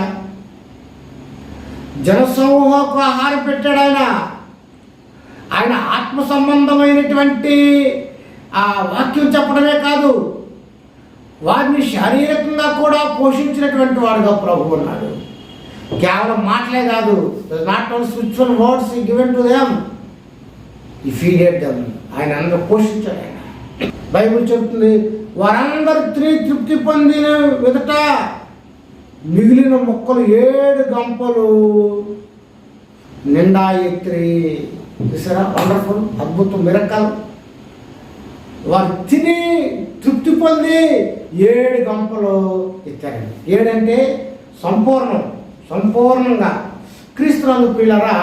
[SPEAKER 2] జనసమూహకు ఆహారం పెట్టాడు ఆయన. ఆయన ఆత్మ సంబంధమైనటువంటి ఆ వాక్యం చెప్పడమే కాదు, వారిని శారీరకంగా కూడా పోషించినటువంటి వాడుగా ప్రభు ఉన్నాడు. కేవలం మాటలే కాదు, not only spiritual words given to them, ఈ ఫీడెడ్ దెమ్. ఆయన అందరూ పోషించాడు. ఆయన బైబిల్ చెప్తుంది, వారందరూ తృప్తి పొందిన ఎదుట మిగిలిన మొక్కలు 7 గంపలు నిండా ఎత్తిరి. చూసారా, వండర్ఫుల్, అద్భుతం, మిరకల్. వారు తిని తృప్తి పొంది 7 గంపలు ఎత్తారండి. 7 అంటే సంపూర్ణంగా. క్రీస్తునందు ప్రియులారా,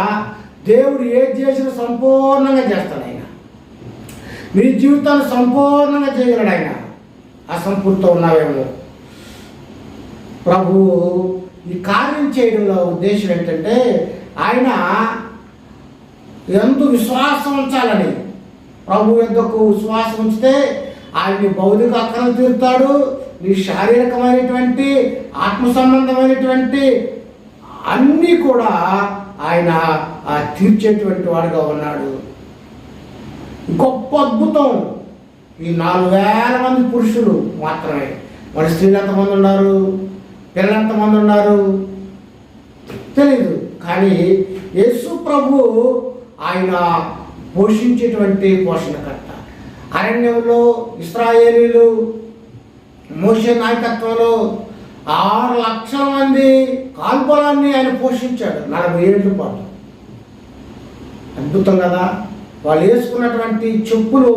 [SPEAKER 2] దేవుడు ఏది చేసినా సంపూర్ణంగా చేస్తాడు. ఆయన నీ జీవితాన్ని సంపూర్ణంగా చేయగలడు. ఆయన అసంపూర్తితో ఉన్నావేమో. ప్రభు ఈ కార్యం చేయడంలో ఉద్దేశం ఏంటంటే ఆయన ఎందు విశ్వాసం ఉంచాలని. ప్రభు ఎంతకు విశ్వాసం ఉంచితే ఆయన భౌతిక అక్కరలు తీరుతాడు. నీ శారీరకమైనటువంటి ఆత్మ సంబంధమైనటువంటి అన్నీ కూడా ఆయన తీర్చేటువంటి వాడుగా ఉన్నాడు. గొప్ప అద్భుతం. ఈ 4,000 మంది పురుషులు మాత్రమే. మరి స్త్రీలు ఎంతమంది ఉన్నారు, పిల్లలు ఎంతమంది ఉన్నారు తెలీదు. కానీ యేసు ప్రభు ఆయన పోషించేటువంటి పోషణకర్త. అరణ్యంలో ఇశ్రాయేలీలు మోషే నాయకత్వంలో 6 లక్షల మంది కాల్బలాన్ని ఆయన పోషించాడు 40 ఏళ్ళ పాటు. అద్భుతం కదా. వాళ్ళు వేసుకున్నటువంటి చెప్పులు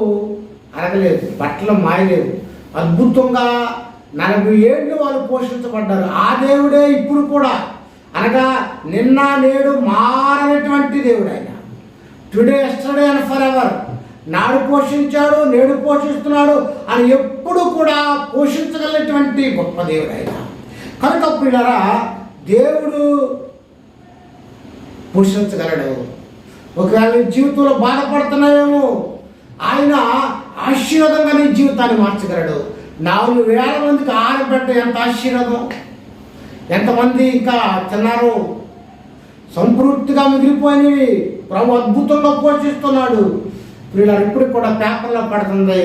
[SPEAKER 2] అరగలేదు, బట్టలు మాయలేదు. అద్భుతంగా 40 ఏళ్ళు వాళ్ళు పోషించబడ్డారు. ఆ దేవుడే ఇప్పుడు కూడా, అనగా నిన్న నేడు మారనటువంటి దేవుడు ఆయన. Today, yesterday and for ever. నాడు పోషించాడు, నేడు పోషిస్తున్నాడు అని ఎప్పుడు కూడా పోషించగలిగినటువంటి గొప్ప దేవుడు ఆయన. కనుక పిల్లరా, దేవుడు పోషించగలడు. ఒకవేళ నీ జీవితంలో బాధపడుతున్నావేమో, ఆయన ఆశీర్వాదంగా నీ జీవితాన్ని మార్చగలడు. 4,000 మందికి ఆరబెట్ట ఎంత ఆశీర్వాదం. ఎంతమంది ఇంకా తిన్నారు, సంపూర్తిగా మిగిలిపోయినవి. ప్రభు అద్భుతంగా పోషిస్తున్నాడు. వీళ్ళు ఇప్పటికి కూడా పేపర్లో పడుతుంది,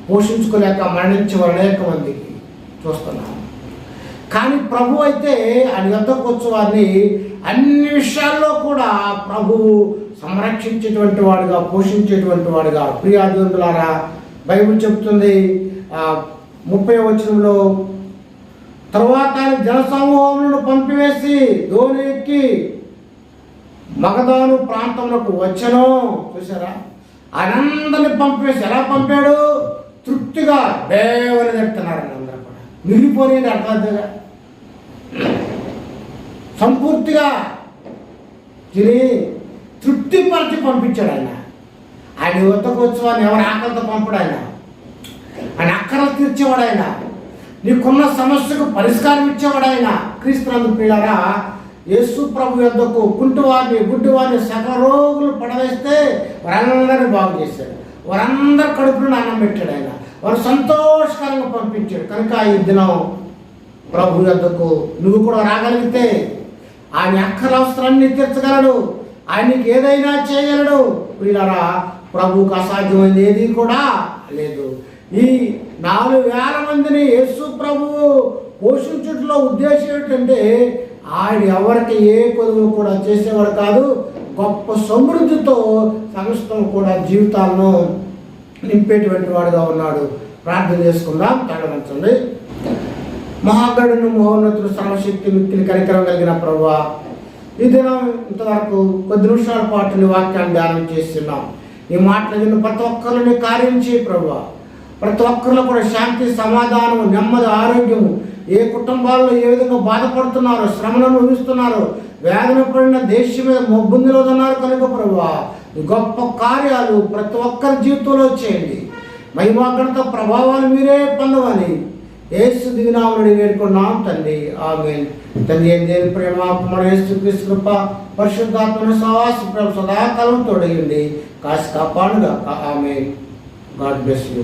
[SPEAKER 2] పోషించుకోలేక మరణించే వాళ్ళు అనేక మందికి చూస్తున్నాం. కానీ ప్రభు అయితే ఆయన వద్దకు వచ్చే వారిని అన్ని విషయాల్లో కూడా ప్రభువు సంరక్షించేటువంటి వాడుగా, పోషించేటువంటి వాడుగా. ప్రియాదేవులారా, బైబిల్ చెప్తుంది 30వ వచనంలో, తర్వాత ఆయన జనసమూహములను పంపివేసి ధోని ఎక్కి మగదాను ప్రాంతంలోకి వచ్చెను. చూసారా, ఆయనందరిని పంపివేసి ఎలా పంపాడు? తృప్తిగా దేవుని చెప్తున్నారండి. అందరూ కూడా మిగిలిపోయేది అర్థాలుగా సంపూర్తిగా తిని తృప్తిపరిచి పంపించాడు ఆయన. ఆయన వద్దకు వచ్చేవాడిని ఎవరి ఆకలితో పంపడు ఆయన. ఆయన అక్కరలు తీర్చేవాడు ఆయన. నీకున్న సమస్యకు పరిష్కారం ఇచ్చేవాడు ఆయన. క్రీస్తునందు ప్రియులారా, యేసు ప్రభు యొద్దకు కుంటివారిని గుడ్డివారిని సకల రోగులు పడవేస్తే వారందరినీ బాగు చేశాడు. వారందరి కడుపులను అన్నం పెట్టాడు ఆయన. వారు సంతోషకరంగా పంపించాడు. కనుక ఈ దినం ప్రభు యొద్దకు నువ్వు కూడా రాగలిగితే ఆయన అక్కల అవసరాన్ని తీర్చగలడు. ఆయనకి ఏదైనా చేయగలడు. ప్రియులారా, ప్రభువుకు అసాధ్యమైనది ఏది కూడా లేదు. ఈ 4,000 మందిని యేసు ప్రభువు పోషించుట్లో ఉద్దేశం ఏంటంటే ఆయన ఎవరికి ఏ కొదువు కూడా చేసేవాడు కాదు. గొప్ప సమృద్ధితో సమస్తం కూడా జీవితాలను నింపేటువంటి వాడుగా ఉన్నాడు. ప్రార్థన చేసుకుందాం. తడవంచండి. మహాగణుడు మహోన్నతుడు సర్వశక్తి మిక్కిలి కనికరం కలిగిన ప్రభువా, ఈ దినం ఇంతవరకు కొద్ది నిమిషాల పాటు నీ వాక్యాన్ని ధ్యానం చేస్తున్నాం. ఈ మాటలు ప్రతి ఒక్కరిని కార్యం చేయి ప్రభువా. ప్రతి ఒక్కరిలో కూడా శాంతి, సమాధానం, నెమ్మది, ఆరోగ్యము, ఏ కుటుంబాల్లో ఏ విధంగా బాధపడుతున్నారో, శ్రమను అనుభవిస్తున్నారో, వేదన పడిన దేశం మీద మొబ్బుందిలో ఉన్నారు కనుక ప్రభువా, ఈ గొప్ప కార్యాలు ప్రతి ఒక్కరి జీవితంలో చేయండి. మహిమాగణత ప్రభావాలు మీరే పొందవని యేసు దివినామని వేడుకున్నాం తండ్రి. ఆమేన్. తండ్రి దేవుని ప్రేమ, కుమారుడు యేసు క్రీస్తు కృప, పరిశుద్ధాత్మ సహవాసం సదాకాలం తోడయండి. కాసి కాపాడుగా. ఆమేన్. God bless you.